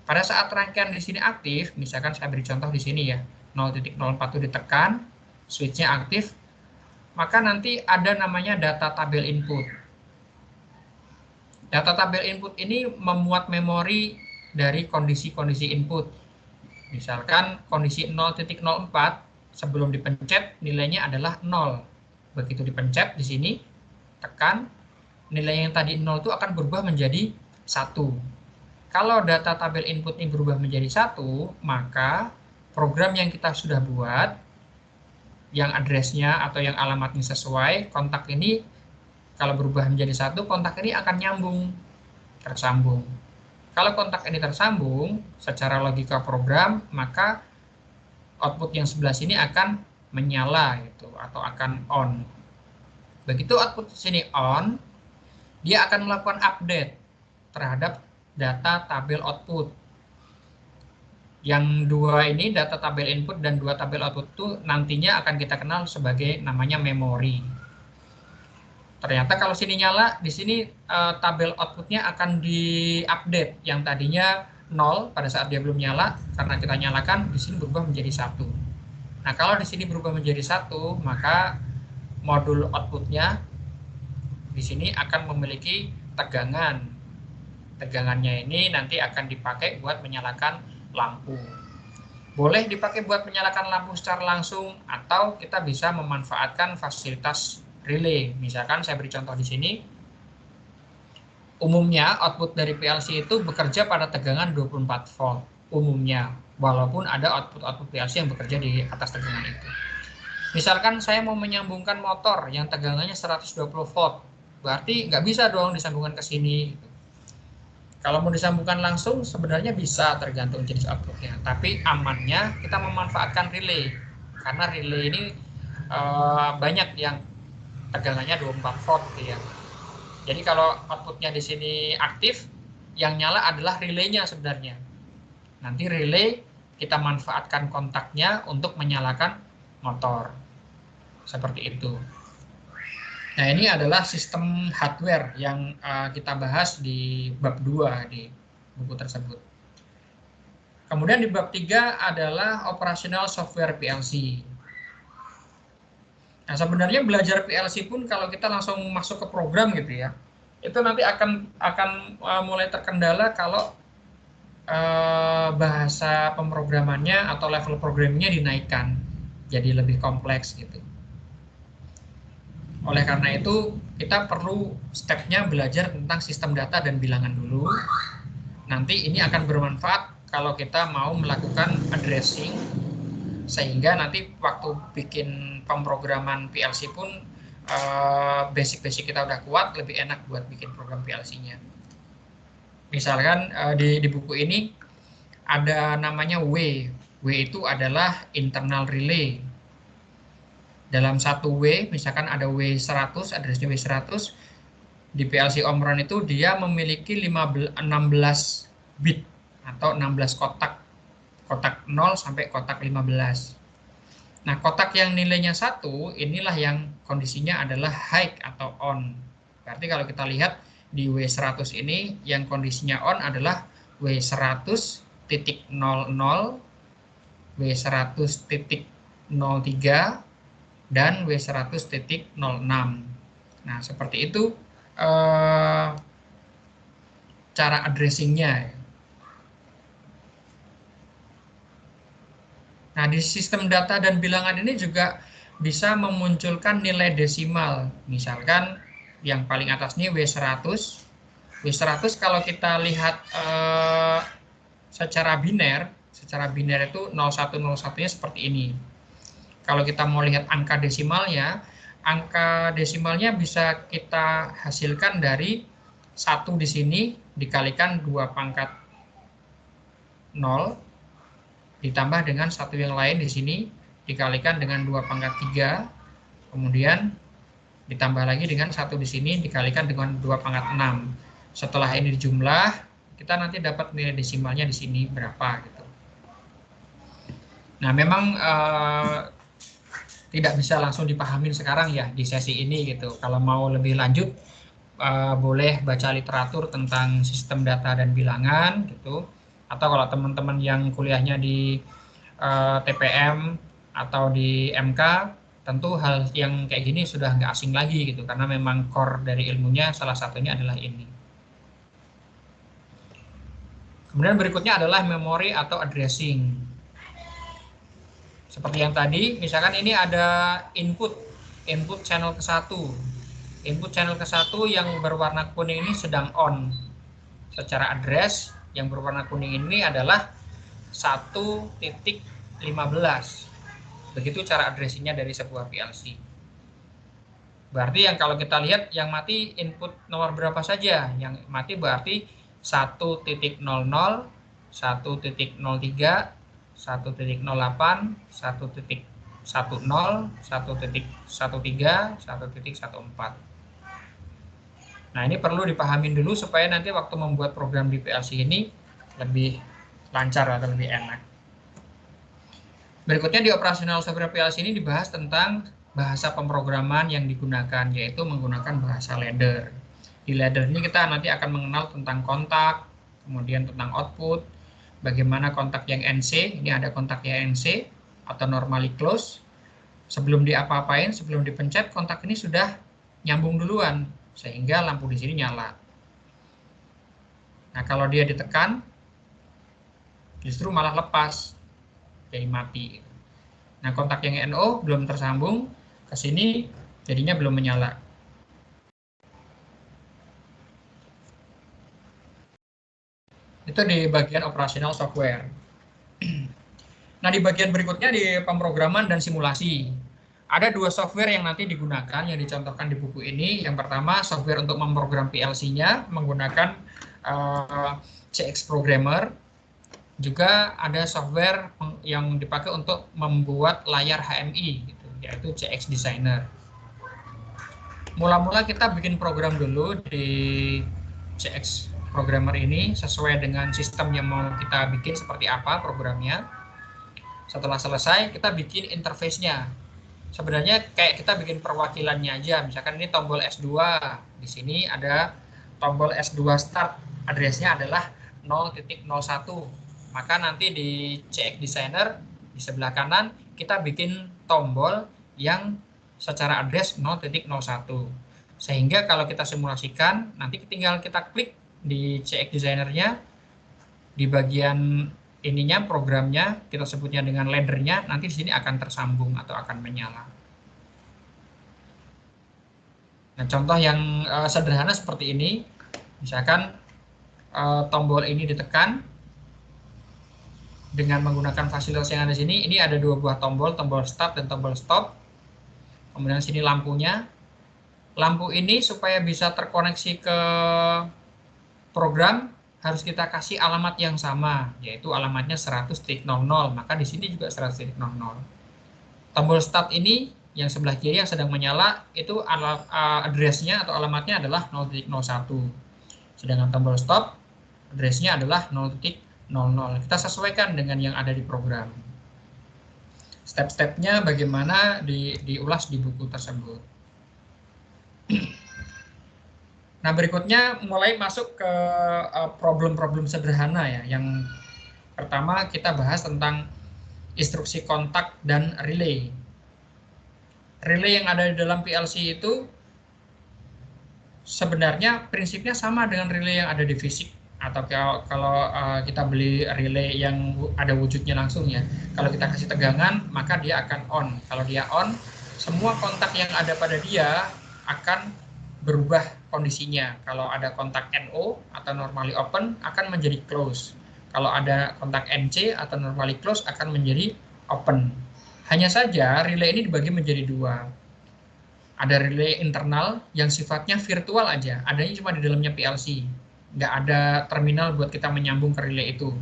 Pada saat rangkaian di sini aktif, misalkan saya beri contoh di sini ya, 0.04 itu ditekan, switch-nya aktif, maka nanti ada namanya data tabel input. Data tabel input ini memuat memori dari kondisi-kondisi input. Misalkan kondisi 0.04 sebelum dipencet nilainya adalah 0. Begitu dipencet di sini, tekan, nilai yang tadi 0 itu akan berubah menjadi 1. Kalau data tabel input ini berubah menjadi 1, maka program yang kita sudah buat, yang address-nya atau yang alamatnya sesuai, kontak ini kalau berubah menjadi 1, kontak ini akan nyambung, tersambung. Kalau kontak ini tersambung, secara logika program, maka output yang sebelah sini akan menyala gitu, atau akan on. Begitu output sini on, dia akan melakukan update terhadap data tabel output. Yang dua ini, data tabel input dan dua tabel output itu nantinya akan kita kenal sebagai namanya memori. Ternyata kalau sini nyala, di sini tabel outputnya akan diupdate. Yang tadinya 0 pada saat dia belum nyala, karena kita nyalakan, di sini berubah menjadi 1. Nah, kalau di sini berubah menjadi 1, maka modul outputnya di sini akan memiliki tegangan. Tegangannya ini nanti akan dipakai buat menyalakan lampu. Boleh dipakai buat menyalakan lampu secara langsung, atau kita bisa memanfaatkan fasilitas relay. Misalkan saya beri contoh di sini. Umumnya output dari PLC itu bekerja pada tegangan 24 volt. Umumnya, walaupun ada output PLC yang bekerja di atas tegangan itu. Misalkan saya mau menyambungkan motor yang tegangannya 120 volt. Berarti nggak bisa dong disambungkan ke sini. Kalau mau disambungkan langsung sebenarnya bisa, tergantung jenis outputnya. Tapi amannya kita memanfaatkan relay. Karena relay ini banyak yang tegangannya 24 volt gitu ya. Jadi kalau outputnya di sini aktif, yang nyala adalah relaynya sebenarnya. Nanti relay kita manfaatkan kontaknya untuk menyalakan motor. Seperti itu. Nah, ini adalah sistem hardware yang kita bahas di bab 2 di buku tersebut. Kemudian di bab 3 adalah operational software PLC. Nah, sebenarnya belajar PLC pun kalau kita langsung masuk ke program gitu ya, itu nanti akan mulai terkendala kalau bahasa pemrogramannya atau level programmingnya dinaikkan, jadi lebih kompleks gitu. Oleh karena itu, kita perlu stepnya belajar tentang sistem data dan bilangan dulu. Nanti ini akan bermanfaat kalau kita mau melakukan addressing, sehingga nanti waktu bikin pemrograman PLC pun basic-basic kita udah kuat, lebih enak buat bikin program PLC-nya. Misalkan di buku ini ada namanya W. W itu adalah internal relay. Dalam satu W, misalkan ada W100, addressnya W100, di PLC Omron itu dia memiliki 16 bit atau 16 kotak. Kotak 0 sampai kotak 15. Nah, kotak yang nilainya 1, inilah yang kondisinya adalah high atau on. Berarti kalau kita lihat di W100 ini, yang kondisinya on adalah W100.00, W100.03, dan W100.06. Nah, seperti itu cara addressingnya. Nah, di sistem data dan bilangan ini juga bisa memunculkan nilai desimal. Misalkan yang paling atas ini W100. W100 kalau kita lihat secara biner itu 0101-nya seperti ini. Kalau kita mau lihat angka desimalnya bisa kita hasilkan dari 1 di sini dikalikan 2 pangkat 0 ditambah dengan 1 yang lain di sini dikalikan dengan 2 pangkat 3, kemudian ditambah lagi dengan 1 di sini dikalikan dengan 2 pangkat 6. Setelah ini dijumlah, kita nanti dapat nilai desimalnya di sini berapa gitu. Nah, memang tidak bisa langsung dipahamin sekarang ya di sesi ini gitu. Kalau mau lebih lanjut boleh baca literatur tentang sistem data dan bilangan gitu. Atau kalau teman-teman yang kuliahnya di TPM atau di MK, tentu hal yang kayak gini sudah nggak asing lagi gitu, karena memang core dari ilmunya salah satunya adalah ini. Kemudian berikutnya adalah memory atau addressing. Seperti yang tadi, misalkan ini ada input channel ke-1. Input channel ke-1 yang berwarna kuning ini sedang on. Secara address, yang berwarna kuning ini adalah 1.15. Begitu cara addressingnya dari sebuah PLC. Berarti yang kalau kita lihat yang mati input nomor berapa saja? Yang mati berarti 1.00, 1.03, 1.08, 1.10, 1.10, 1.13, 1.14. Nah, ini perlu dipahamin dulu supaya nanti waktu membuat program di PLC ini lebih lancar atau lebih enak. Berikutnya di operasional software PLC ini dibahas tentang bahasa pemrograman yang digunakan, yaitu menggunakan bahasa ladder. Di ladder ini kita nanti akan mengenal tentang kontak, kemudian tentang output, bagaimana kontak yang NC, ini ada kontak yang NC atau normally close. Sebelum diapa-apain, sebelum dipencet, kontak ini sudah nyambung duluan, sehingga lampu di sini nyala. Nah, kalau dia ditekan, justru malah lepas, jadi mati. Nah, kontak yang NO belum tersambung ke sini, jadinya belum menyala. Itu di bagian operasional software. Nah, di bagian berikutnya di pemrograman dan simulasi. Ada 2 software yang nanti digunakan, yang dicontohkan di buku ini. Yang pertama, software untuk memprogram PLC-nya menggunakan CX Programmer. Juga ada software yang dipakai untuk membuat layar HMI, gitu, yaitu CX Designer. Mula-mula kita bikin program dulu di CX Programmer ini sesuai dengan sistem yang mau kita bikin seperti apa programnya. Setelah selesai, kita bikin interface-nya. Sebenarnya kayak kita bikin perwakilannya aja. Misalkan ini tombol S2, di sini ada tombol S2 start, address-nya adalah 0.01. Maka nanti di CX Designer di sebelah kanan kita bikin tombol yang secara address 0.01. Sehingga kalau kita simulasikan, nanti tinggal kita klik di CX Designer-nya, di bagian ininya programnya, kita sebutnya dengan ladder-nya, nanti di sini akan tersambung atau akan menyala. Nah, contoh yang sederhana seperti ini, misalkan tombol ini ditekan, dengan menggunakan fasilitas yang ada di sini, ini ada 2 buah tombol start dan tombol stop. Kemudian sini lampunya. Lampu ini supaya bisa terkoneksi ke program harus kita kasih alamat yang sama, yaitu alamatnya 100.00. Maka di sini juga 100.00. Tombol start ini yang sebelah kiri yang sedang menyala itu address-nya atau alamatnya adalah 0.01. Sedangkan tombol stop address-nya adalah 0.00. Kita sesuaikan dengan yang ada di program. Step-stepnya bagaimana diulas di buku tersebut. Nah, berikutnya mulai masuk ke problem-problem sederhana ya. Yang pertama kita bahas tentang instruksi kontak dan relay. Relay yang ada di dalam PLC itu sebenarnya prinsipnya sama dengan relay yang ada di fisik. atau kalau kita beli relay yang ada wujudnya langsung ya, kalau kita kasih tegangan maka dia akan on. Kalau dia on, semua kontak yang ada pada dia akan berubah kondisinya. Kalau ada kontak NO atau normally open akan menjadi close. Kalau ada kontak NC atau normally close akan menjadi open. Hanya saja relay ini dibagi menjadi dua. Ada relay internal yang sifatnya virtual aja, adanya cuma di dalamnya PLC. Nggak ada terminal buat kita menyambung ke relay itu.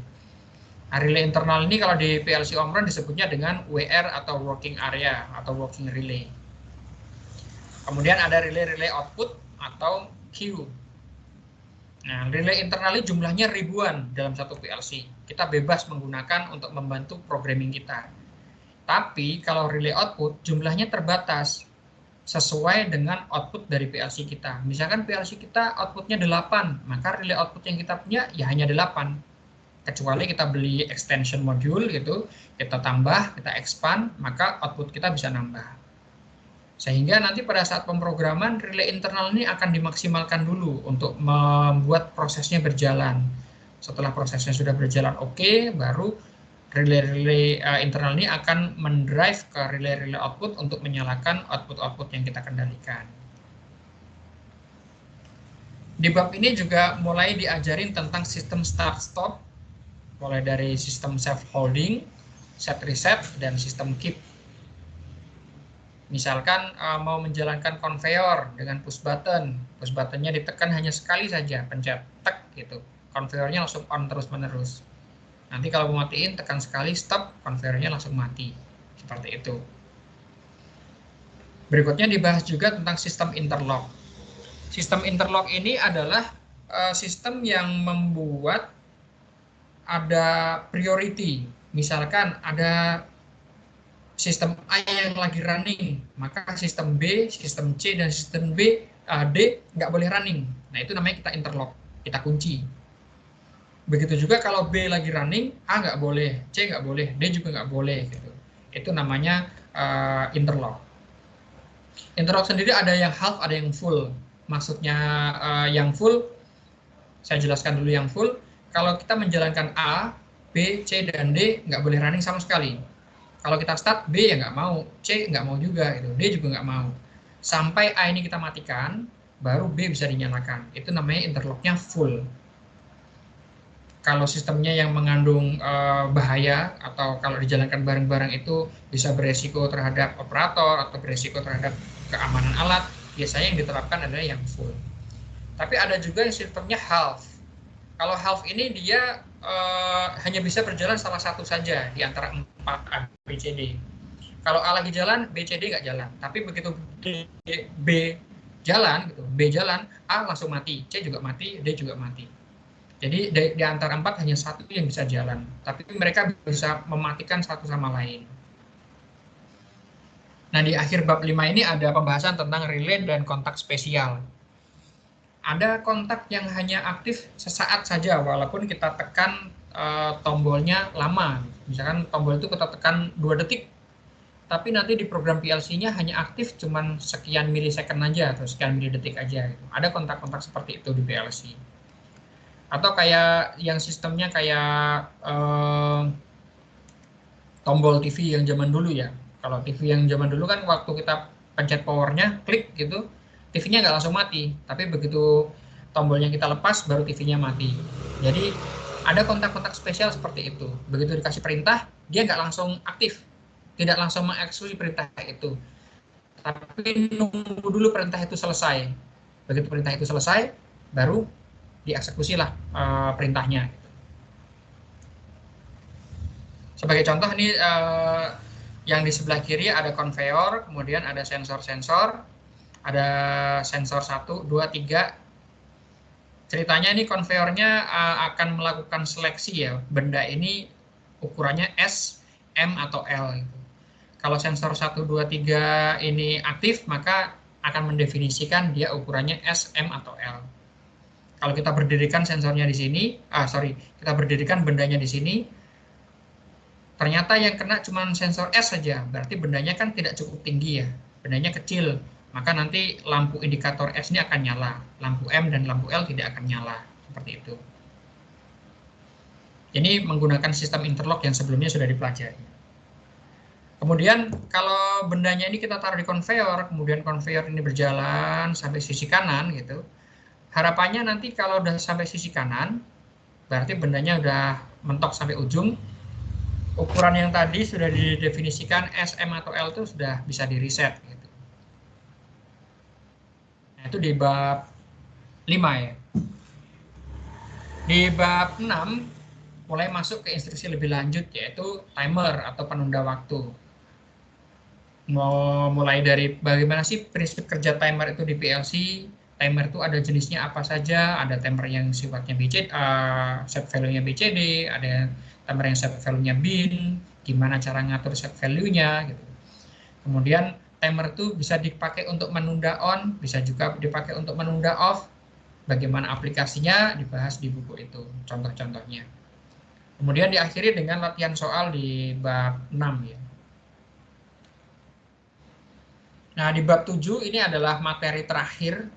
Nah, relay internal ini kalau di PLC Omron disebutnya dengan WR atau working area atau working relay. Kemudian ada relay-relay output atau Q. Nah, relay internal ini jumlahnya ribuan dalam satu PLC. Kita bebas menggunakan untuk membantu programming kita. Tapi kalau relay output jumlahnya terbatas sesuai dengan output dari PLC kita. Misalkan PLC kita outputnya 8, maka relay output yang kita punya ya hanya 8. Kecuali kita beli extension module gitu, kita tambah, kita expand, maka output kita bisa nambah. Sehingga nanti pada saat pemrograman relay internal ini akan dimaksimalkan dulu untuk membuat prosesnya berjalan. Setelah prosesnya sudah berjalan oke, baru relay-relay internal ini akan mendrive ke relay-relay output untuk menyalakan output-output yang kita kendalikan. Di bab ini juga mulai diajarin tentang sistem start-stop, mulai dari sistem self-holding, set-reset, dan sistem keep. Misalkan mau menjalankan konveyor dengan push buttonnya ditekan hanya sekali saja, pencet tek gitu, konveyornya langsung on terus-menerus. Nanti kalau mau matiin, tekan sekali, stop, konveyornya langsung mati. Seperti itu. Berikutnya dibahas juga tentang sistem interlock. Sistem interlock ini adalah sistem yang membuat ada priority. Misalkan ada sistem A yang lagi running, maka sistem B, sistem C, dan sistem D nggak boleh running. Nah, itu namanya kita interlock, kita kunci. Begitu juga kalau B lagi running, A nggak boleh, C nggak boleh, D juga nggak boleh. Gitu. Itu namanya interlock. Interlock sendiri ada yang half, ada yang full. Maksudnya yang full, saya jelaskan dulu yang full. Kalau kita menjalankan A, B, C, dan D nggak boleh running sama sekali. Kalau kita start, B ya nggak mau, C nggak mau juga, gitu. D juga nggak mau. Sampai A ini kita matikan, baru B bisa dinyalakan. Itu namanya interlocknya full. Kalau sistemnya yang mengandung bahaya atau kalau dijalankan bareng-bareng itu bisa beresiko terhadap operator atau beresiko terhadap keamanan alat, biasanya yang diterapkan adalah yang full. Tapi ada juga yang sistemnya half. Kalau half ini dia hanya bisa berjalan salah satu saja di antara 4 A, B, C, D. Kalau A lagi jalan, B, C, D nggak jalan. Tapi begitu B jalan, gitu, B jalan, A langsung mati, C juga mati, D juga mati. Jadi di antara 4 hanya satu yang bisa jalan, tapi mereka bisa mematikan satu sama lain. Nah, di akhir bab 5 ini ada pembahasan tentang relay dan kontak spesial. Ada kontak yang hanya aktif sesaat saja, walaupun kita tekan tombolnya lama. Misalkan tombol itu kita tekan 2 detik, tapi nanti di program PLC-nya hanya aktif cuman sekian milisecond aja, atau sekian milidetik aja. Ada kontak-kontak seperti itu di PLC. Atau kayak yang sistemnya kayak tombol TV yang zaman dulu ya. Kalau TV yang zaman dulu kan waktu kita pencet powernya, klik gitu, TV-nya nggak langsung mati. Tapi begitu tombolnya kita lepas, baru TV-nya mati. Jadi ada kontak-kontak spesial seperti itu. Begitu dikasih perintah, dia nggak langsung aktif. Tidak langsung mengeksekusi perintah itu. Tapi nunggu dulu perintah itu selesai. Begitu perintah itu selesai, baru dieksekusilah perintahnya. Sebagai contoh nih yang di sebelah kiri ada konveyor, kemudian ada sensor-sensor, ada sensor 1, 2, 3. Ceritanya ini konveyornya akan melakukan seleksi ya, benda ini ukurannya S, M, atau L. Gitu. Kalau sensor 1, 2, 3 ini aktif, maka akan mendefinisikan dia ukurannya S, M, atau L. Kalau kita berdirikan sensornya di sini, kita berdirikan bendanya di sini, ternyata yang kena cuma sensor S saja, berarti bendanya kan tidak cukup tinggi ya, bendanya kecil, maka nanti lampu indikator S ini akan nyala, lampu M dan lampu L tidak akan nyala, seperti itu. Ini menggunakan sistem interlock yang sebelumnya sudah dipelajari. Kemudian kalau bendanya ini kita taruh di konveyor, kemudian konveyor ini berjalan sampai sisi kanan gitu. Harapannya nanti kalau udah sampai sisi kanan, berarti bendanya udah mentok sampai ujung. Ukuran yang tadi sudah didefinisikan S, M, atau L itu sudah bisa di-reset. Gitu. Nah, itu di bab 5 ya. Di bab 6, mulai masuk ke instruksi lebih lanjut, yaitu timer atau penunda waktu. Mulai dari bagaimana sih prinsip kerja timer itu di PLC. Timer itu ada jenisnya apa saja, ada timer yang sifatnya BCD, set value-nya BCD, ada timer yang set value-nya bin, gimana cara ngatur set value-nya gitu. Kemudian timer itu bisa dipakai untuk menunda on, bisa juga dipakai untuk menunda off. Bagaimana aplikasinya dibahas di buku itu, contoh-contohnya. Kemudian diakhiri dengan latihan soal di bab 6 ya. Nah, di bab 7 ini adalah materi terakhir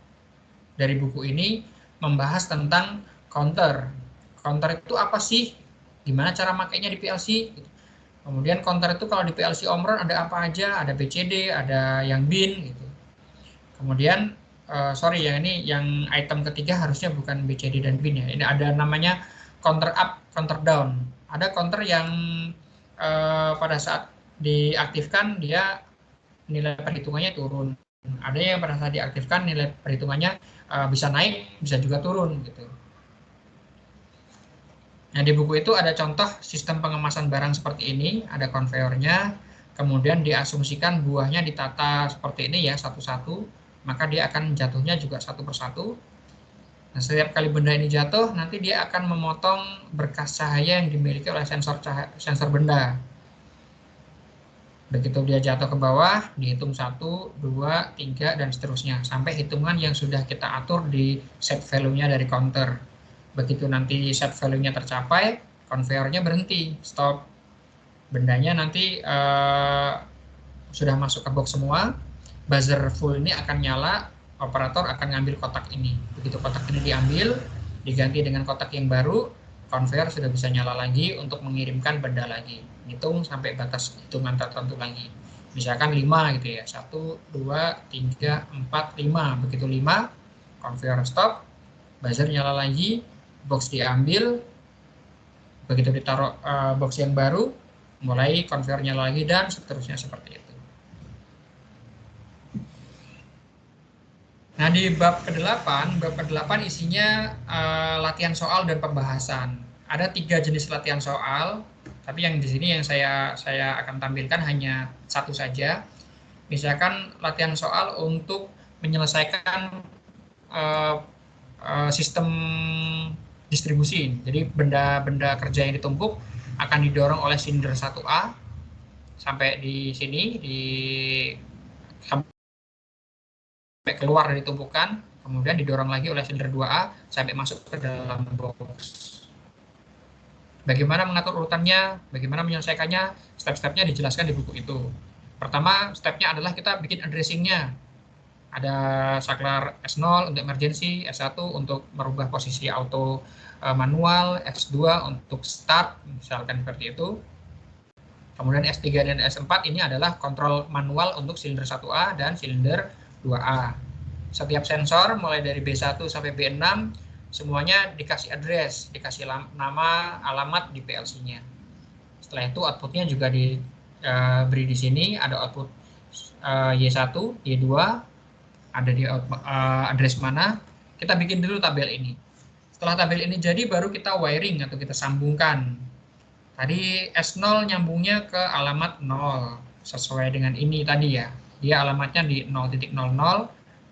dari buku ini, membahas tentang counter. Counter itu apa sih? Gimana cara makainya di PLC? Kemudian counter itu kalau di PLC Omron ada apa aja? Ada BCD, ada yang bin gitu. Kemudian sorry yang ini yang item ketiga harusnya bukan BCD dan bin ya. Ini ada namanya counter up, counter down. Ada counter yang pada saat diaktifkan dia nilai perhitungannya turun. Ada yang pada saat diaktifkan nilai perhitungannya bisa naik, bisa juga turun gitu. Nah, di buku itu ada contoh sistem pengemasan barang seperti ini, ada konveyornya, kemudian diasumsikan buahnya ditata seperti ini ya, satu-satu, maka dia akan jatuhnya juga satu persatu. Nah, setiap kali benda ini jatuh, nanti dia akan memotong berkas cahaya yang dimiliki oleh sensor benda. Begitu dia jatuh ke bawah, dihitung 1, 2, 3, dan seterusnya. Sampai hitungan yang sudah kita atur di set value-nya dari counter. Begitu nanti set value-nya tercapai, konveyornya berhenti, stop. Bendanya nanti sudah masuk ke box semua, buzzer full ini akan nyala, operator akan ngambil kotak ini. Begitu kotak ini diambil, diganti dengan kotak yang baru, konveyor sudah bisa nyala lagi untuk mengirimkan benda lagi. Hitung sampai batas hitungan tertentu lagi. Misalkan 5 gitu ya. 1, 2, 3, 4, 5. Begitu 5, konveyor stop, buzzer nyala lagi, box diambil, begitu ditaruh box yang baru, mulai konveyor nyala lagi, dan seterusnya seperti itu. Nah, di bab ke-8 isinya latihan soal dan pembahasan. Ada 3 jenis latihan soal, tapi yang di sini yang saya akan tampilkan hanya satu saja. Misalkan latihan soal untuk menyelesaikan sistem distribusi. Jadi benda-benda kerja yang ditumpuk akan didorong oleh silinder 1A sampai di sini, sampai keluar dari tumpukan, kemudian didorong lagi oleh silinder 2A sampai masuk ke dalam box. Bagaimana mengatur urutannya, bagaimana menyelesaikannya, step-stepnya dijelaskan di buku itu. Pertama, stepnya adalah kita bikin addressing-nya. Ada saklar S0 untuk emergency, S1 untuk merubah posisi auto manual, S2 untuk start, misalkan seperti itu. Kemudian S3 dan S4 ini adalah kontrol manual untuk silinder 1A dan silinder 2A. Setiap sensor mulai dari B1 sampai B6 semuanya dikasih address, dikasih nama, alamat di PLC-nya. Setelah itu output-nya juga diberi di sini, ada output Y1, Y2, ada di address mana. Kita bikin dulu tabel ini. Setelah tabel ini jadi, baru kita wiring atau kita sambungkan. Tadi S0 nyambungnya ke alamat 0, sesuai dengan ini tadi ya. Dia alamatnya di 0.00,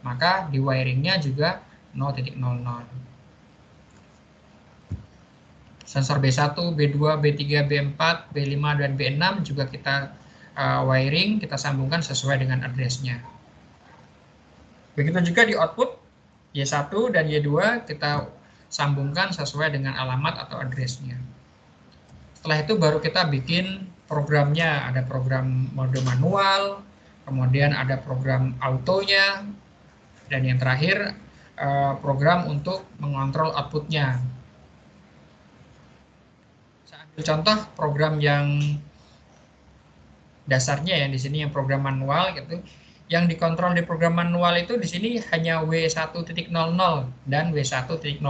maka di wiringnya juga 0.00. Sensor B1, B2, B3, B4, B5, dan B6 juga kita wiring, kita sambungkan sesuai dengan address-nya. Begitu juga di output, Y1 dan Y2 kita sambungkan sesuai dengan alamat atau address-nya. Setelah itu baru kita bikin programnya, ada program mode manual, kemudian ada program autonya, dan yang terakhir program untuk mengontrol outputnya. Contoh program yang dasarnya yang di sini yang program manual gitu. Yang dikontrol di program manual itu di sini hanya W1.00 dan W1.01.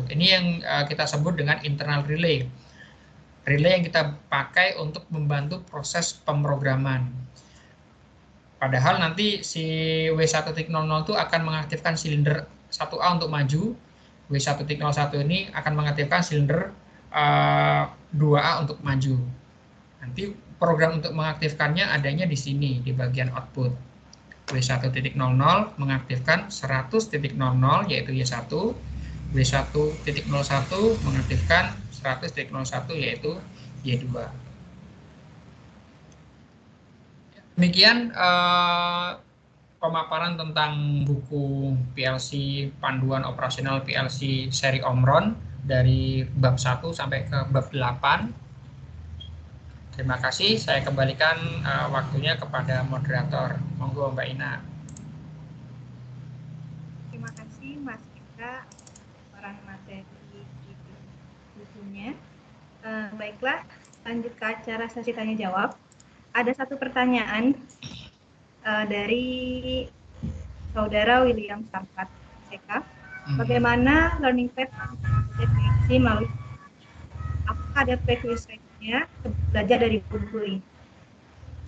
Ini yang kita sebut dengan internal relay. Relay yang kita pakai untuk membantu proses pemrograman. Padahal nanti si W1.00 itu akan mengaktifkan silinder 1A untuk maju. W1.01 ini akan mengaktifkan silinder 2A untuk maju. Nanti program untuk mengaktifkannya adanya di sini, di bagian output. W1.00 mengaktifkan 100.00 yaitu Y1, W1.01 mengaktifkan 100.01 yaitu Y2. Demikian pemaparan tentang buku PLC Panduan Operasional PLC seri Omron dari bab 1 sampai ke bab 8. Terima kasih, saya kembalikan waktunya kepada moderator. Monggo Mbak Ina.
Terima kasih Mas Eka para materi bukunya. Baiklah, lanjut ke acara sesi tanya jawab. Ada satu pertanyaan dari Saudara William Sampat Eka. Bagaimana learning path definisi melalui apakah ada prerequisite-nya belajar dari buku ini?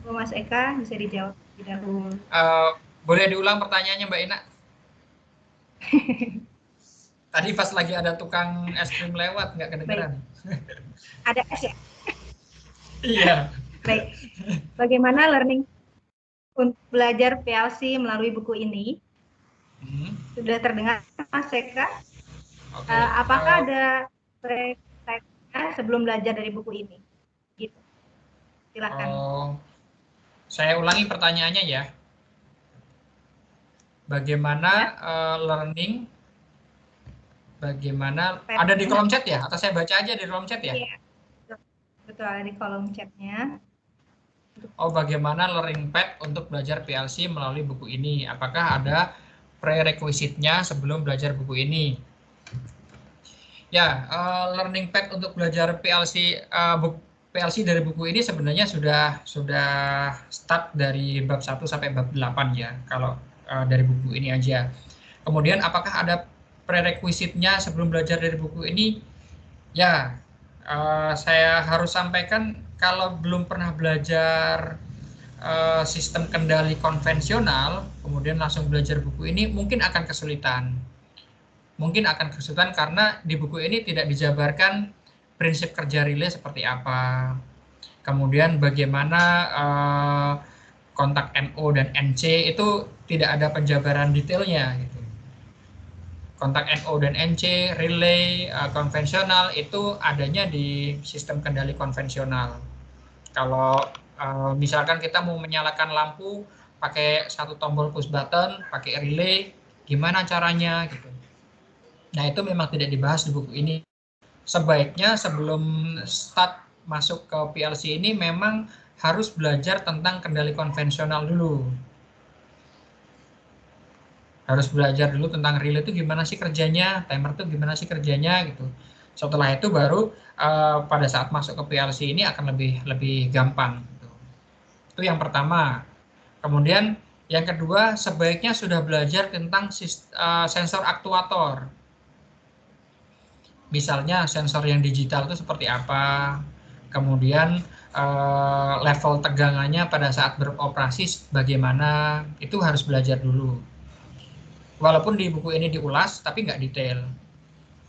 Mas Eka bisa dijawab lebih dahulu.
Boleh diulang pertanyaannya Mbak Ina? Tadi pas lagi ada tukang es krim lewat, nggak kedengeran.
Ada es ya?
Iya.
Baik. Bagaimana learning untuk belajar PLC melalui buku ini? Sudah terdengar Mas Eka? Okay. Apakah ada prerequisite-nya sebelum belajar dari buku ini? Gitu. Silakan.
Saya ulangi pertanyaannya ya. Bagaimana learning? Bagaimana? Ada di kolom chat ya? Atau saya baca aja di kolom chat ya?
Iya. Betul, ada di kolom chatnya.
Bagaimana learning path untuk belajar PLC melalui buku ini? Apakah ada prerequisite-nya sebelum belajar buku ini? Ya, learning path untuk belajar PLC dari buku ini sebenarnya sudah start dari bab 1 sampai bab 8 ya, kalau dari buku ini aja. Kemudian apakah ada prerequisite-nya sebelum belajar dari buku ini? Ya, saya harus sampaikan kalau belum pernah belajar sistem kendali konvensional, kemudian langsung belajar buku ini mungkin akan kesulitan. Karena di buku ini tidak dijabarkan prinsip kerja relay seperti apa. Kemudian bagaimana kontak NO dan NC itu tidak ada penjabaran detailnya gitu. Kontak NO dan NC, relay, konvensional itu adanya di sistem kendali konvensional. Kalau misalkan kita mau menyalakan lampu pakai satu tombol push button, pakai relay, gimana caranya gitu. Nah itu memang tidak dibahas di buku ini. Sebaiknya sebelum start masuk ke PLC ini memang harus belajar tentang kendali konvensional dulu. Harus belajar dulu tentang relay itu gimana sih kerjanya, timer itu gimana sih kerjanya gitu. Setelah itu baru pada saat masuk ke PLC ini akan lebih gampang. Gitu. Itu yang pertama. Kemudian yang kedua sebaiknya sudah belajar tentang sensor aktuator. Misalnya sensor yang digital itu seperti apa, kemudian level tegangannya pada saat beroperasi bagaimana, itu harus belajar dulu. Walaupun di buku ini diulas, tapi nggak detail.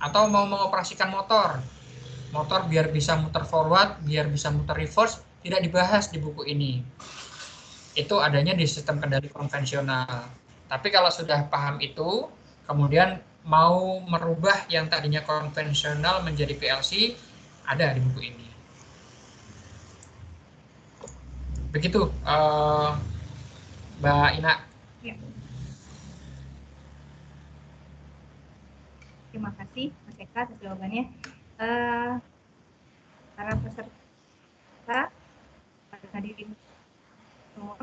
Atau mau mengoperasikan motor biar bisa muter forward, biar bisa muter reverse, tidak dibahas di buku ini. Itu adanya di sistem kendali konvensional. Tapi kalau sudah paham itu, kemudian mau merubah yang tadinya konvensional menjadi PLC, ada di buku ini. Begitu, Mbak Ina.
Ya. Terima kasih Mas Eka atas jawabannya. Para peserta, hadirin semua,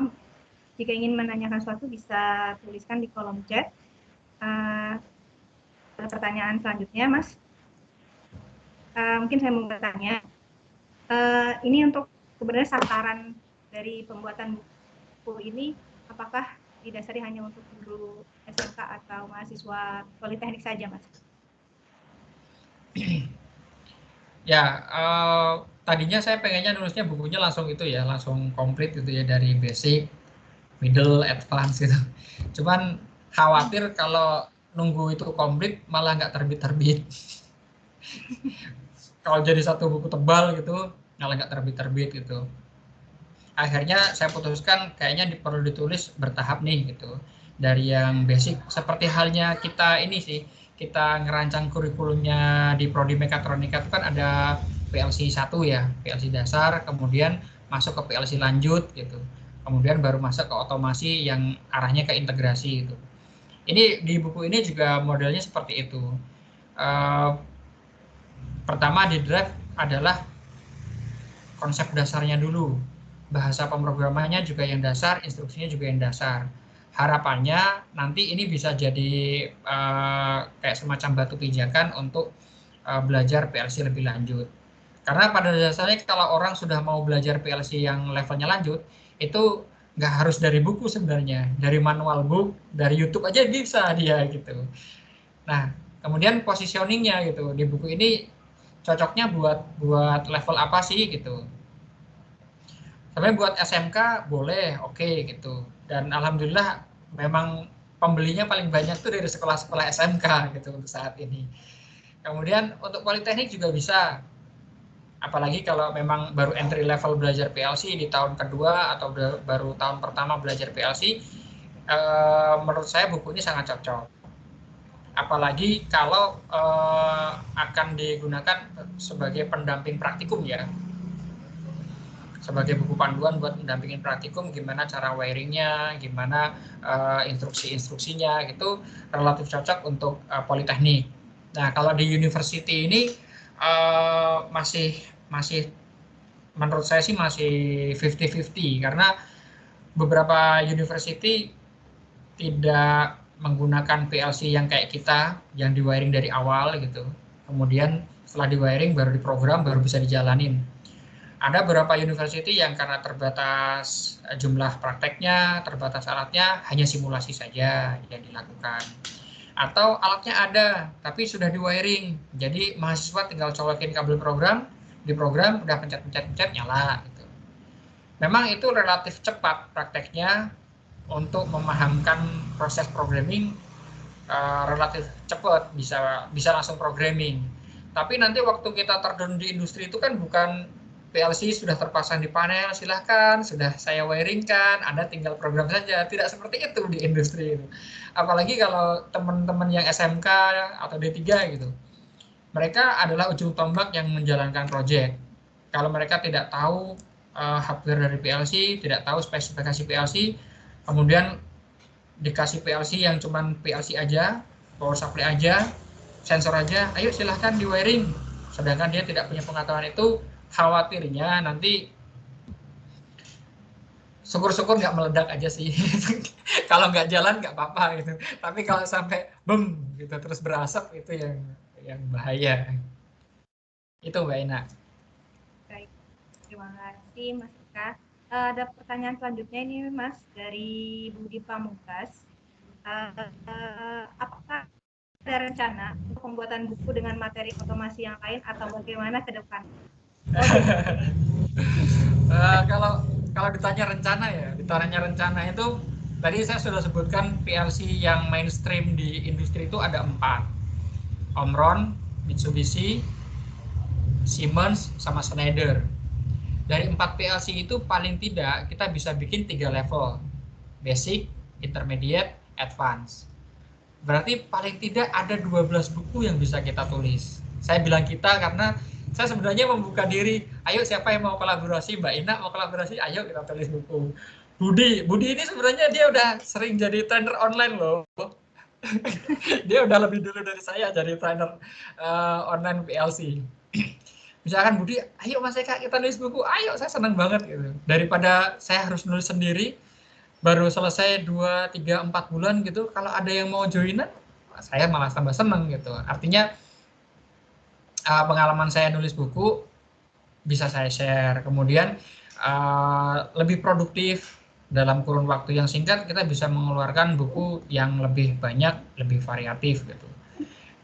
jika ingin menanyakan sesuatu bisa tuliskan di kolom chat. Pertanyaan selanjutnya, Mas. Mungkin saya mau bertanya, Ini untuk sebenarnya sasaran dari pembuatan buku ini, apakah didasari hanya untuk guru SMK atau mahasiswa politeknik saja, Mas?
Ya, tadinya saya pengennya nulisnya bukunya langsung itu ya, langsung komplit gitu ya, dari basic, middle, advance gitu. Cuman khawatir kalau nunggu itu komplit malah nggak terbit-terbit. Kalau jadi satu buku tebal gitu, malah nggak terbit-terbit gitu. Akhirnya saya putuskan kayaknya perlu ditulis bertahap nih gitu. Dari yang basic, seperti halnya kita ini sih, kita ngerancang kurikulumnya di Prodi Mekatronika itu kan ada PLC 1 ya, PLC dasar, kemudian masuk ke PLC lanjut gitu. Kemudian baru masuk ke otomasi yang arahnya ke integrasi gitu. Ini di buku ini juga modelnya seperti itu. Pertama di draft adalah konsep dasarnya dulu. Bahasa pemrogramannya juga yang dasar, instruksinya juga yang dasar. Harapannya nanti ini bisa jadi kayak semacam batu pijakan untuk belajar PLC lebih lanjut. Karena pada dasarnya kalau orang sudah mau belajar PLC yang levelnya lanjut, itu nggak harus dari buku sebenarnya, dari manual book, dari YouTube aja bisa dia gitu. Nah, kemudian positioningnya gitu di buku ini cocoknya buat level apa sih gitu. Sebenarnya buat SMK boleh, oke gitu. Dan alhamdulillah memang pembelinya paling banyak tuh dari sekolah-sekolah SMK gitu untuk saat ini. Kemudian untuk politeknik juga bisa. Apalagi kalau memang baru entry level belajar PLC di tahun kedua atau baru tahun pertama belajar PLC, menurut saya buku ini sangat cocok. Apalagi kalau akan digunakan sebagai pendamping praktikum ya. Sebagai buku panduan buat mendampingin praktikum, gimana cara wiringnya, gimana instruksi-instruksinya, gitu relatif cocok untuk politeknik. Nah, kalau di university ini masih menurut saya sih masih 50-50, karena beberapa university tidak menggunakan PLC yang kayak kita, yang di wiring dari awal gitu. Kemudian setelah di wiring baru diprogram, baru bisa dijalanin. Ada beberapa university yang karena terbatas jumlah prakteknya, terbatas alatnya, hanya simulasi saja yang dilakukan. Atau alatnya ada, tapi sudah di wiring. Jadi mahasiswa tinggal colokin kabel program, di program udah pencet-pencet nyala. Gitu. Memang itu relatif cepat prakteknya untuk memahamkan proses programming, relatif cepat, bisa langsung programming. Tapi nanti waktu kita terjun di industri itu kan bukan PLC sudah terpasang di panel, silahkan, sudah saya wiringkan, Anda tinggal program saja. Tidak seperti itu di industri itu. Apalagi kalau teman-teman yang SMK atau D3 gitu. Mereka adalah ujung tombak yang menjalankan proyek. Kalau mereka tidak tahu hardware dari PLC, tidak tahu spesifikasi PLC, kemudian dikasih PLC yang cuman PLC aja, power supply aja, sensor aja, ayo silahkan di wiring. Sedangkan dia tidak punya pengetahuan itu, khawatirnya nanti syukur-syukur nggak meledak aja sih. Kalau nggak jalan nggak apa-apa gitu. Tapi kalau sampai bem gitu terus berasap itu yang bahaya. Itu Mbak Ina.
Baik, terima kasih Mas Ika. Ada pertanyaan selanjutnya ini Mas dari Budi Pamungkas. Apakah ada rencana untuk pembuatan buku dengan materi otomasi yang lain atau bagaimana ke depan?
Kalau ditanya rencana itu tadi saya sudah sebutkan PLC yang mainstream di industri itu ada 4, Omron, Mitsubishi, Siemens, sama Schneider. Dari 4 PLC itu paling tidak kita bisa bikin 3 level, basic, intermediate, advance. Berarti paling tidak ada 12 buku yang bisa kita tulis. Saya bilang kita karena saya sebenarnya membuka diri, ayo siapa yang mau kolaborasi, Mbak Ina mau kolaborasi, ayo kita tulis buku. Budi ini sebenarnya dia udah sering jadi trainer online loh. Dia udah lebih dulu dari saya jadi trainer online PLC. Misalkan Budi, ayo Mas Eka kita nulis buku, ayo saya senang banget gitu. Daripada saya harus nulis sendiri, baru selesai 2, 3, 4 bulan gitu, kalau ada yang mau joinan, saya malah tambah senang gitu. Artinya pengalaman saya nulis buku bisa saya share. Kemudian lebih produktif dalam kurun waktu yang singkat, kita bisa mengeluarkan buku yang lebih banyak, lebih variatif gitu.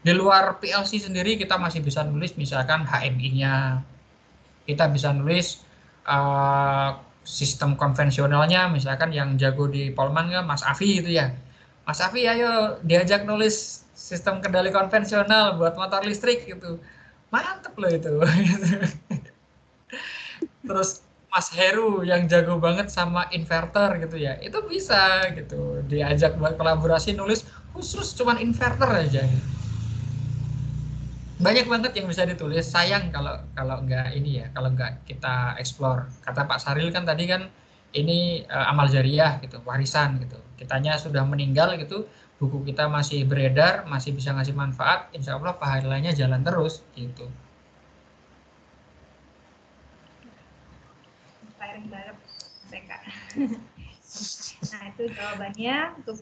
Di luar PLC sendiri kita masih bisa nulis misalkan HMI-nya, kita bisa nulis sistem konvensionalnya, misalkan yang jago di Polman kan Mas Afi gitu ya. Mas Afi ayo diajak nulis sistem kendali konvensional buat motor listrik gitu. Mantep loh itu. Terus Mas Heru yang jago banget sama inverter gitu ya, itu bisa gitu diajak buat kolaborasi nulis khusus cuman inverter aja. Banyak banget yang bisa ditulis, sayang kalau nggak ini ya, kalau nggak kita explore. Kata Pak Saril kan tadi kan ini amal jariah gitu, warisan gitu. Kitanya sudah meninggal gitu, buku kita masih beredar, masih bisa ngasih manfaat, insya Allah pahalanya jalan terus gitu.
Inspiring banget mereka. Nah itu jawabannya untuk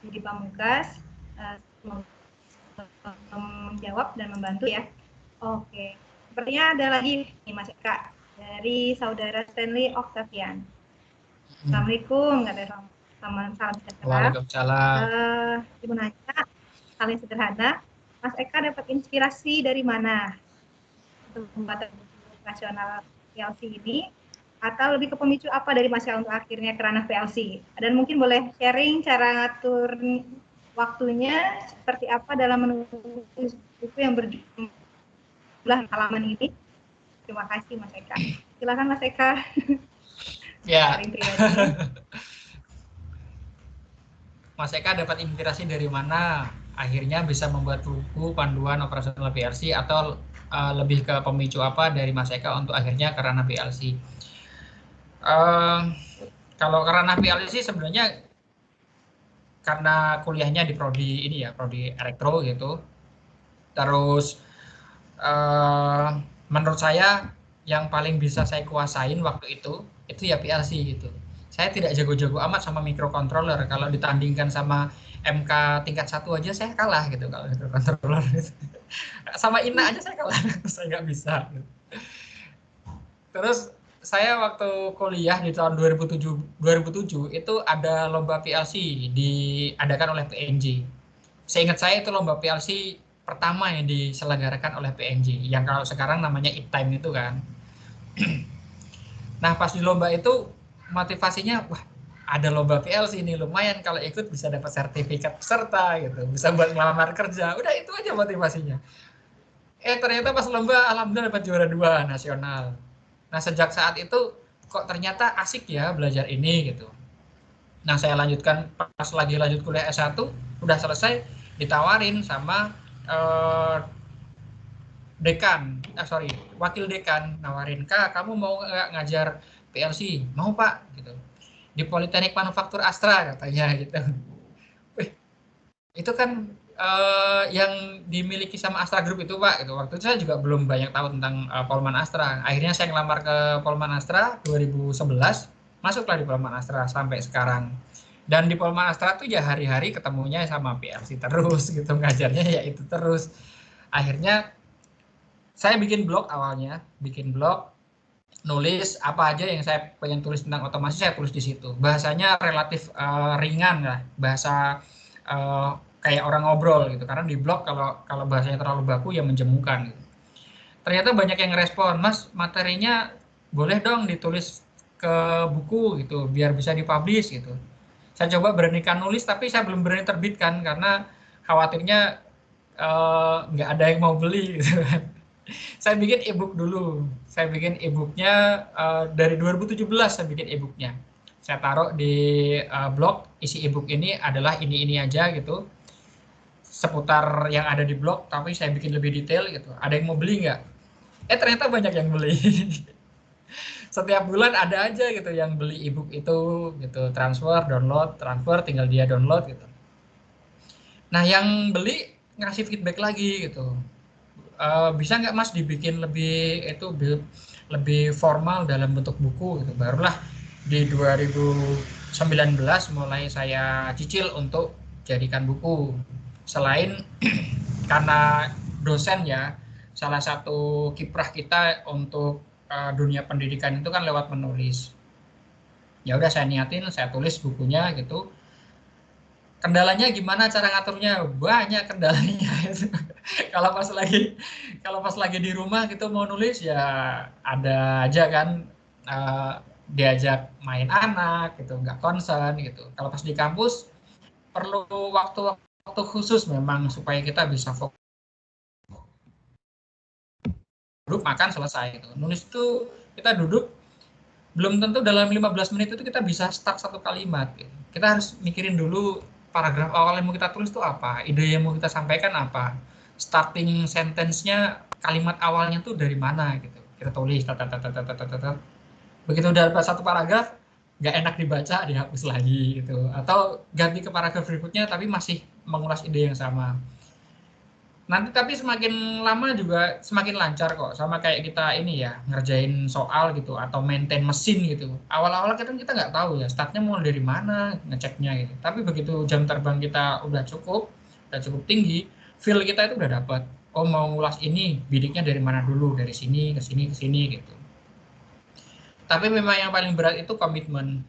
Budi Pamungkas. Menjawab dan membantu ya. Oke, sepertinya ada lagi nih Mas Eka dari saudara Stanley Octavian. Assalamualaikum, salam sejahtera.
Waalaikumsalam.
Ibu nanya, paling sederhana, Mas Eka dapat inspirasi dari mana untuk membuat buku nasional PLC ini, atau lebih ke pemicu apa dari Mas Eka untuk akhirnya ke ranah PLC? Dan mungkin boleh sharing cara ngatur waktunya seperti apa dalam menulis buku yang berjumlah halaman ini. Terima kasih Mas Eka. Silakan Mas Eka.
Ya. Mas Eka dapat inspirasi dari mana? Akhirnya bisa membuat buku panduan operasional PLC, atau lebih ke pemicu apa dari Mas Eka untuk akhirnya ke ranah PLC? Kalau ke ranah PLC sebenarnya karena kuliahnya di prodi ini ya, prodi elektro gitu. Terus menurut saya yang paling bisa saya kuasain waktu itu ya PLC gitu. Saya tidak jago-jago amat sama microcontroller. Kalau ditandingkan sama MK tingkat 1 aja saya kalah gitu kalau microcontroller. Sama INA aja saya kalah, saya nggak bisa. Terus saya waktu kuliah di tahun 2007 itu ada lomba PLC diadakan oleh PNJ. Seingat saya itu lomba PLC pertama yang diselenggarakan oleh PNJ, yang kalau sekarang namanya IPTIME itu kan. Nah pas di lomba itu motivasinya, wah ada lomba PLC ini, lumayan kalau ikut bisa dapat sertifikat peserta gitu, bisa buat ngelamar kerja, udah itu aja motivasinya. Ternyata pas lomba alhamdulillah dapat juara 2 nasional. Nah sejak saat itu kok ternyata asik ya belajar ini gitu. Nah saya lanjutkan pas lagi lanjut kuliah S1, udah selesai ditawarin sama wakil dekan nawarin, Kak kamu mau nggak ngajar PLC? Mau Pak gitu. Di Politeknik Manufaktur Astra katanya gitu. Wih, itu kan yang dimiliki sama Astra Group itu Pak gitu. Waktu itu saya juga belum banyak tahu tentang Polman Astra. Akhirnya saya ngelamar ke Polman Astra 2011, masuklah di Polman Astra sampai sekarang. Dan di Polman Astra tuh ya hari-hari ketemunya sama PLC terus gitu, ngajarnya ya itu terus. Akhirnya saya bikin blog awalnya, nulis apa aja yang saya pengen tulis tentang otomasi saya tulis di situ. Bahasanya relatif ringan lah, bahasa kayak orang ngobrol gitu, karena di blog kalau bahasanya terlalu baku ya menjemukan gitu. Ternyata banyak yang respon, Mas materinya boleh dong ditulis ke buku gitu biar bisa dipublish gitu. Saya coba beranikan nulis tapi saya belum berani terbitkan karena khawatirnya nggak ada yang mau beli gitu kan. Saya bikin ebook dulu, saya bikin ebooknya dari 2017 saya bikin ebooknya. Saya taruh di blog, isi ebook ini adalah ini aja gitu, seputar yang ada di blog, tapi saya bikin lebih detail gitu. Ada yang mau beli nggak? Ternyata banyak yang beli. Setiap bulan ada aja gitu yang beli ebook itu gitu, transfer, tinggal dia download gitu. Nah yang beli ngasih feedback lagi gitu. Bisa nggak Mas dibikin lebih formal dalam bentuk buku gitu. Barulah di 2019 mulai saya cicil untuk jadikan buku. Selain karena dosen ya, salah satu kiprah kita untuk dunia pendidikan itu kan lewat menulis. Ya udah saya niatin, saya tulis bukunya gitu. Kendalanya gimana cara ngaturnya? Banyak kendalanya. kalau pas lagi di rumah gitu mau nulis ya ada aja kan diajak main anak gitu, nggak concern gitu. Kalau pas di kampus perlu waktu khusus memang supaya kita bisa fokus. Duduk makan selesai gitu. Nulis itu kita duduk belum tentu dalam 15 menit itu kita bisa start satu kalimat gitu. Kita harus mikirin dulu paragraf awal yang mau kita tulis itu apa, ide yang mau kita sampaikan apa, starting sentence-nya, kalimat awalnya tuh dari mana gitu. Kita tulis, begitu udah dapat satu paragraf, nggak enak dibaca, dihapus lagi gitu. Atau ganti ke paragraf berikutnya tapi masih mengulas ide yang sama. Nanti tapi semakin lama juga semakin lancar kok, sama kayak kita ini ya, ngerjain soal gitu atau maintain mesin gitu. Awal-awal kita nggak tahu ya startnya mulai dari mana ngeceknya gitu. Tapi begitu jam terbang kita udah cukup tinggi, feel kita itu udah dapat. Oh mau ngulas ini, bidiknya dari mana dulu, dari sini ke sini gitu. Tapi memang yang paling berat itu komitmen.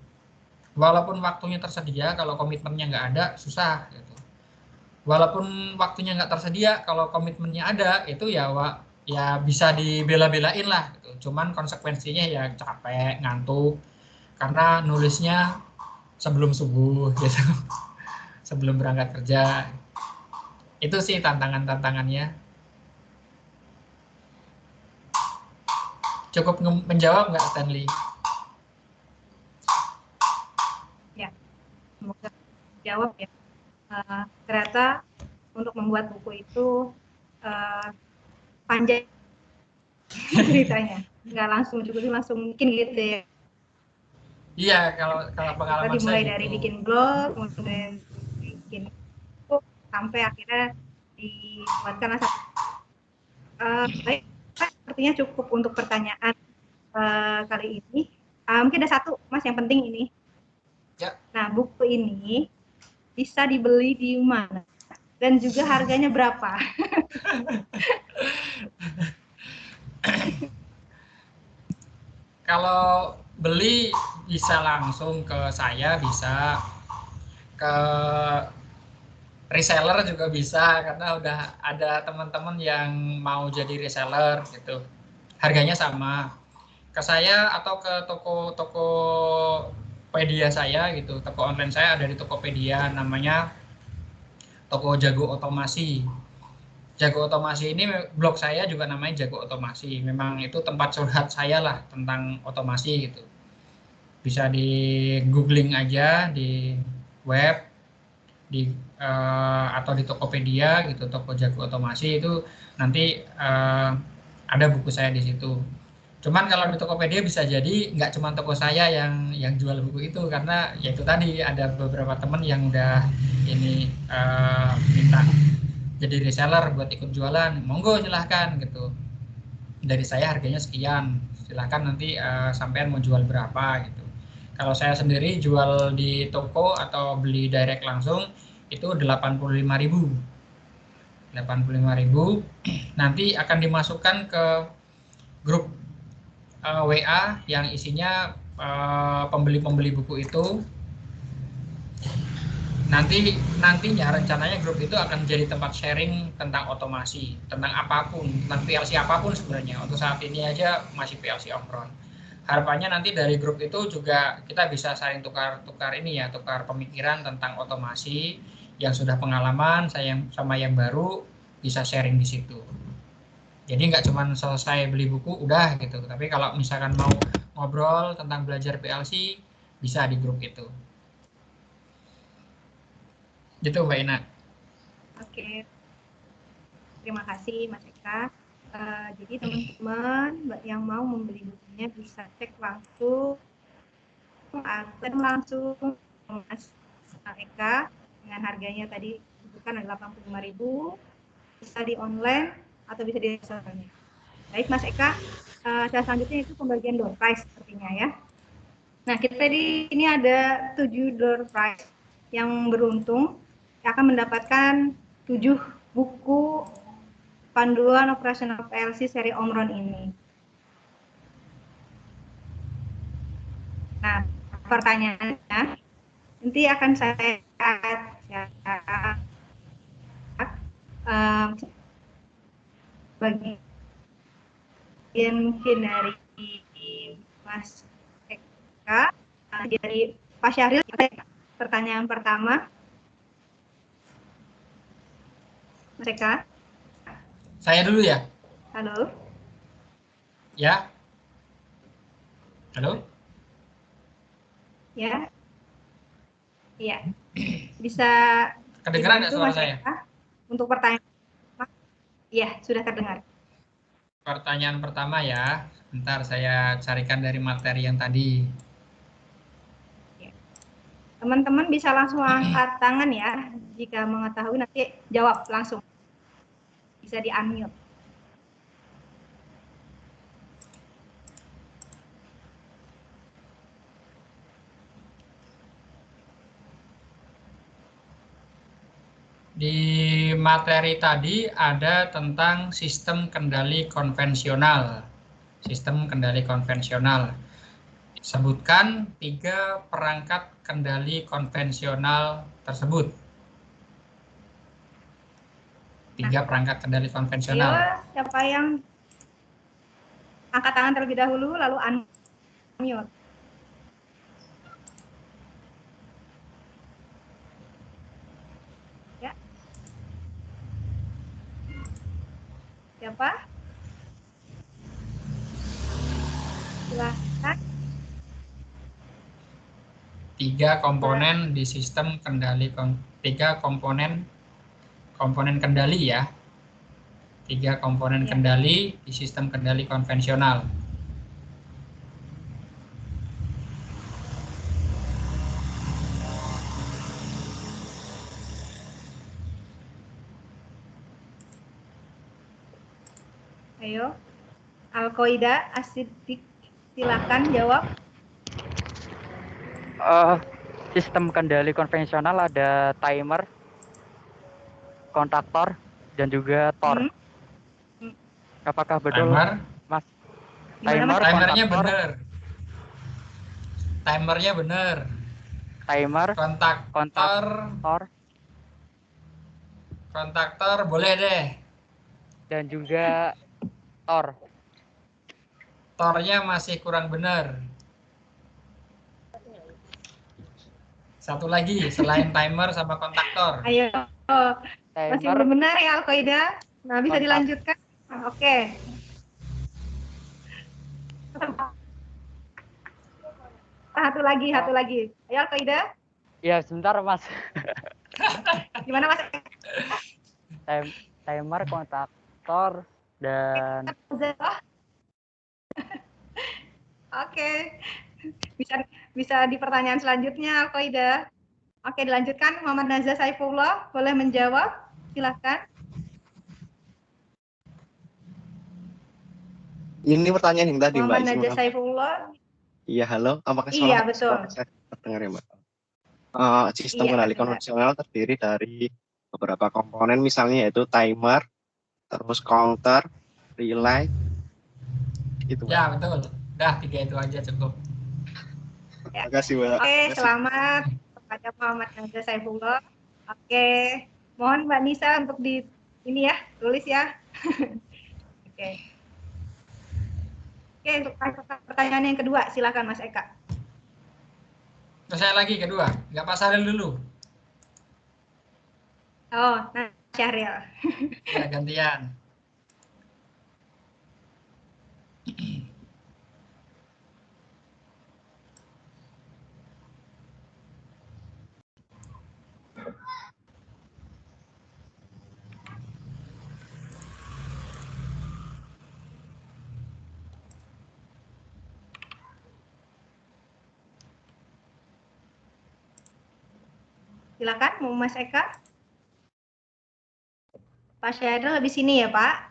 Walaupun waktunya tersedia, kalau komitmennya nggak ada susah gitu. Walaupun waktunya nggak tersedia, kalau komitmennya ada, itu ya bisa dibela-belain lah gitu. Cuman konsekuensinya ya capek, ngantuk, karena nulisnya sebelum subuh gitu, sebelum berangkat kerja. Itu sih tantangannya. Cukup menjawab nggak, Stanley?
Ya, semoga jawab ya. Ternyata untuk membuat buku itu panjang ceritanya, nggak langsung mungkin gitu ya.
Iya, kalau pengalaman
dimulai
saya
dari
gitu.
bikin blog, kemudian bikin buku, sampai akhirnya dibuatkan satu. Baik, sepertinya cukup untuk pertanyaan kali ini. Mungkin ada satu, Mas, yang penting ini.
Ya.
Nah, buku ini bisa dibeli di mana? Dan juga harganya berapa?
Kalau beli bisa langsung ke saya, bisa ke reseller juga bisa, karena udah ada teman-teman yang mau jadi reseller gitu. Harganya sama ke saya atau ke Tokopedia saya gitu. Toko online saya ada di Tokopedia, namanya Toko Jago Otomasi. Jago Otomasi ini blog saya juga namanya Jago Otomasi. Memang itu tempat curhat saya lah tentang otomasi gitu. Bisa di googling aja di web, atau di Tokopedia gitu, Toko Jago Otomasi itu nanti ada buku saya di situ. Cuman kalau di Tokopedia bisa jadi nggak cuma toko saya yang jual buku itu, karena ya itu tadi ada beberapa teman yang udah ini minta jadi reseller buat ikut jualan, monggo silahkan gitu. Dari saya harganya sekian, silahkan nanti sampean mau jual berapa gitu. Kalau saya sendiri jual di toko atau beli direct langsung itu 85.000. 85.000 nanti akan dimasukkan ke grup WA yang isinya pembeli-pembeli buku itu. Nantinya rencananya grup itu akan menjadi tempat sharing tentang otomasi, tentang apapun, tentang PLC apapun sebenarnya. Untuk saat ini aja masih PLC Omron. Harapannya nanti dari grup itu juga kita bisa saling tukar pemikiran tentang otomasi yang sudah pengalaman, saya sama yang baru bisa sharing di situ. Jadi nggak cuma selesai beli buku udah gitu, tapi kalau misalkan mau ngobrol tentang belajar PLC bisa di grup itu. Gitu Mbak Ina.
Oke, terima kasih Mas Eka. Jadi teman-teman yang mau membeli bukunya bisa cek langsung Mas Eka dengan harganya tadi disebutkan ada 85.000, bisa di online atau bisa di resellernya. Baik Mas Eka, selanjutnya itu pembagian door prize sepertinya ya. Nah, kita ini ada 7 door prize yang beruntung akan mendapatkan 7 buku panduan operasional PLC seri Omron ini. Nah, pertanyaannya nanti akan saya bagian mungkin dari Mas Eka, dari Pak Syahril. Pertanyaan pertama, Mas Eka.
Saya dulu ya.
Halo.
Ya. Halo.
Ya. Iya. Bisa
kedengeran nggak suara
Mas
saya?
Eka, untuk pertanyaan. Iya, sudah terdengar.
Pertanyaan pertama ya. Bentar saya carikan dari materi yang tadi.
Teman-teman bisa langsung angkat tangan ya, jika mengetahui nanti jawab langsung. Bisa di-unmute.
Di materi tadi ada tentang sistem kendali konvensional. Sistem kendali konvensional. Sebutkan 3 perangkat kendali konvensional tersebut. 3 perangkat kendali konvensional.
Ayo, siapa yang angkat tangan terlebih dahulu, lalu unmute. Ya. Siapa? Silahkan.
3 komponen di sistem kendali, 3 komponen kendali ya. 3 komponen kendali di sistem kendali konvensional.
Ayo, Al-Qaeda, Asidik, silakan jawab.
Sistem kendali konvensional ada timer, kontaktor, dan juga tor. Apakah betul,
Timer,
Mas?
Timer,
timernya benar. Timernya benar.
Timer,
kontaktor boleh deh.
Dan juga tor.
Tornya masih kurang benar. Satu lagi selain timer sama kontaktor.
Ayo, masih belum benar ya Al-Qaeda. Nah, bisa dilanjutkan. Oke. Satu lagi. Ayo Al-Qaeda.
Ya, sebentar Mas.
Gimana Mas?
Timer, kontaktor, dan...
Oke. Bisa di pertanyaan selanjutnya Al-Qaeda. Oke, dilanjutkan. Muhammad Nazar Saifullah boleh menjawab. Silahkan.
Ini pertanyaan yang tadi
Muhammad
Mbak.
Nazar Saifullah.
Iya, halo. Apakah
iya, betul.
Saya terdengar ya Mbak? Sistem kendali konvensional terdiri dari beberapa komponen, misalnya yaitu timer, terus counter, relay, gitu Mbak.
Ya, betul. Dah, 3 itu aja cukup.
Ya. Terima kasih Mbak.
Oke, selamat kepada Muhammad Nazar Saifullah. Oke, mohon Mbak Nisa untuk ini ya, tulis ya. Oke. Oke, untuk pertanyaan yang kedua, silakan Mas Eka.
Saya lagi kedua, nggak Pak Syahril dulu.
Oh, nah Syahril.
Ya, gantian.
Silakan, mau Mas Eka. Pak Syahril habis ini ya Pak.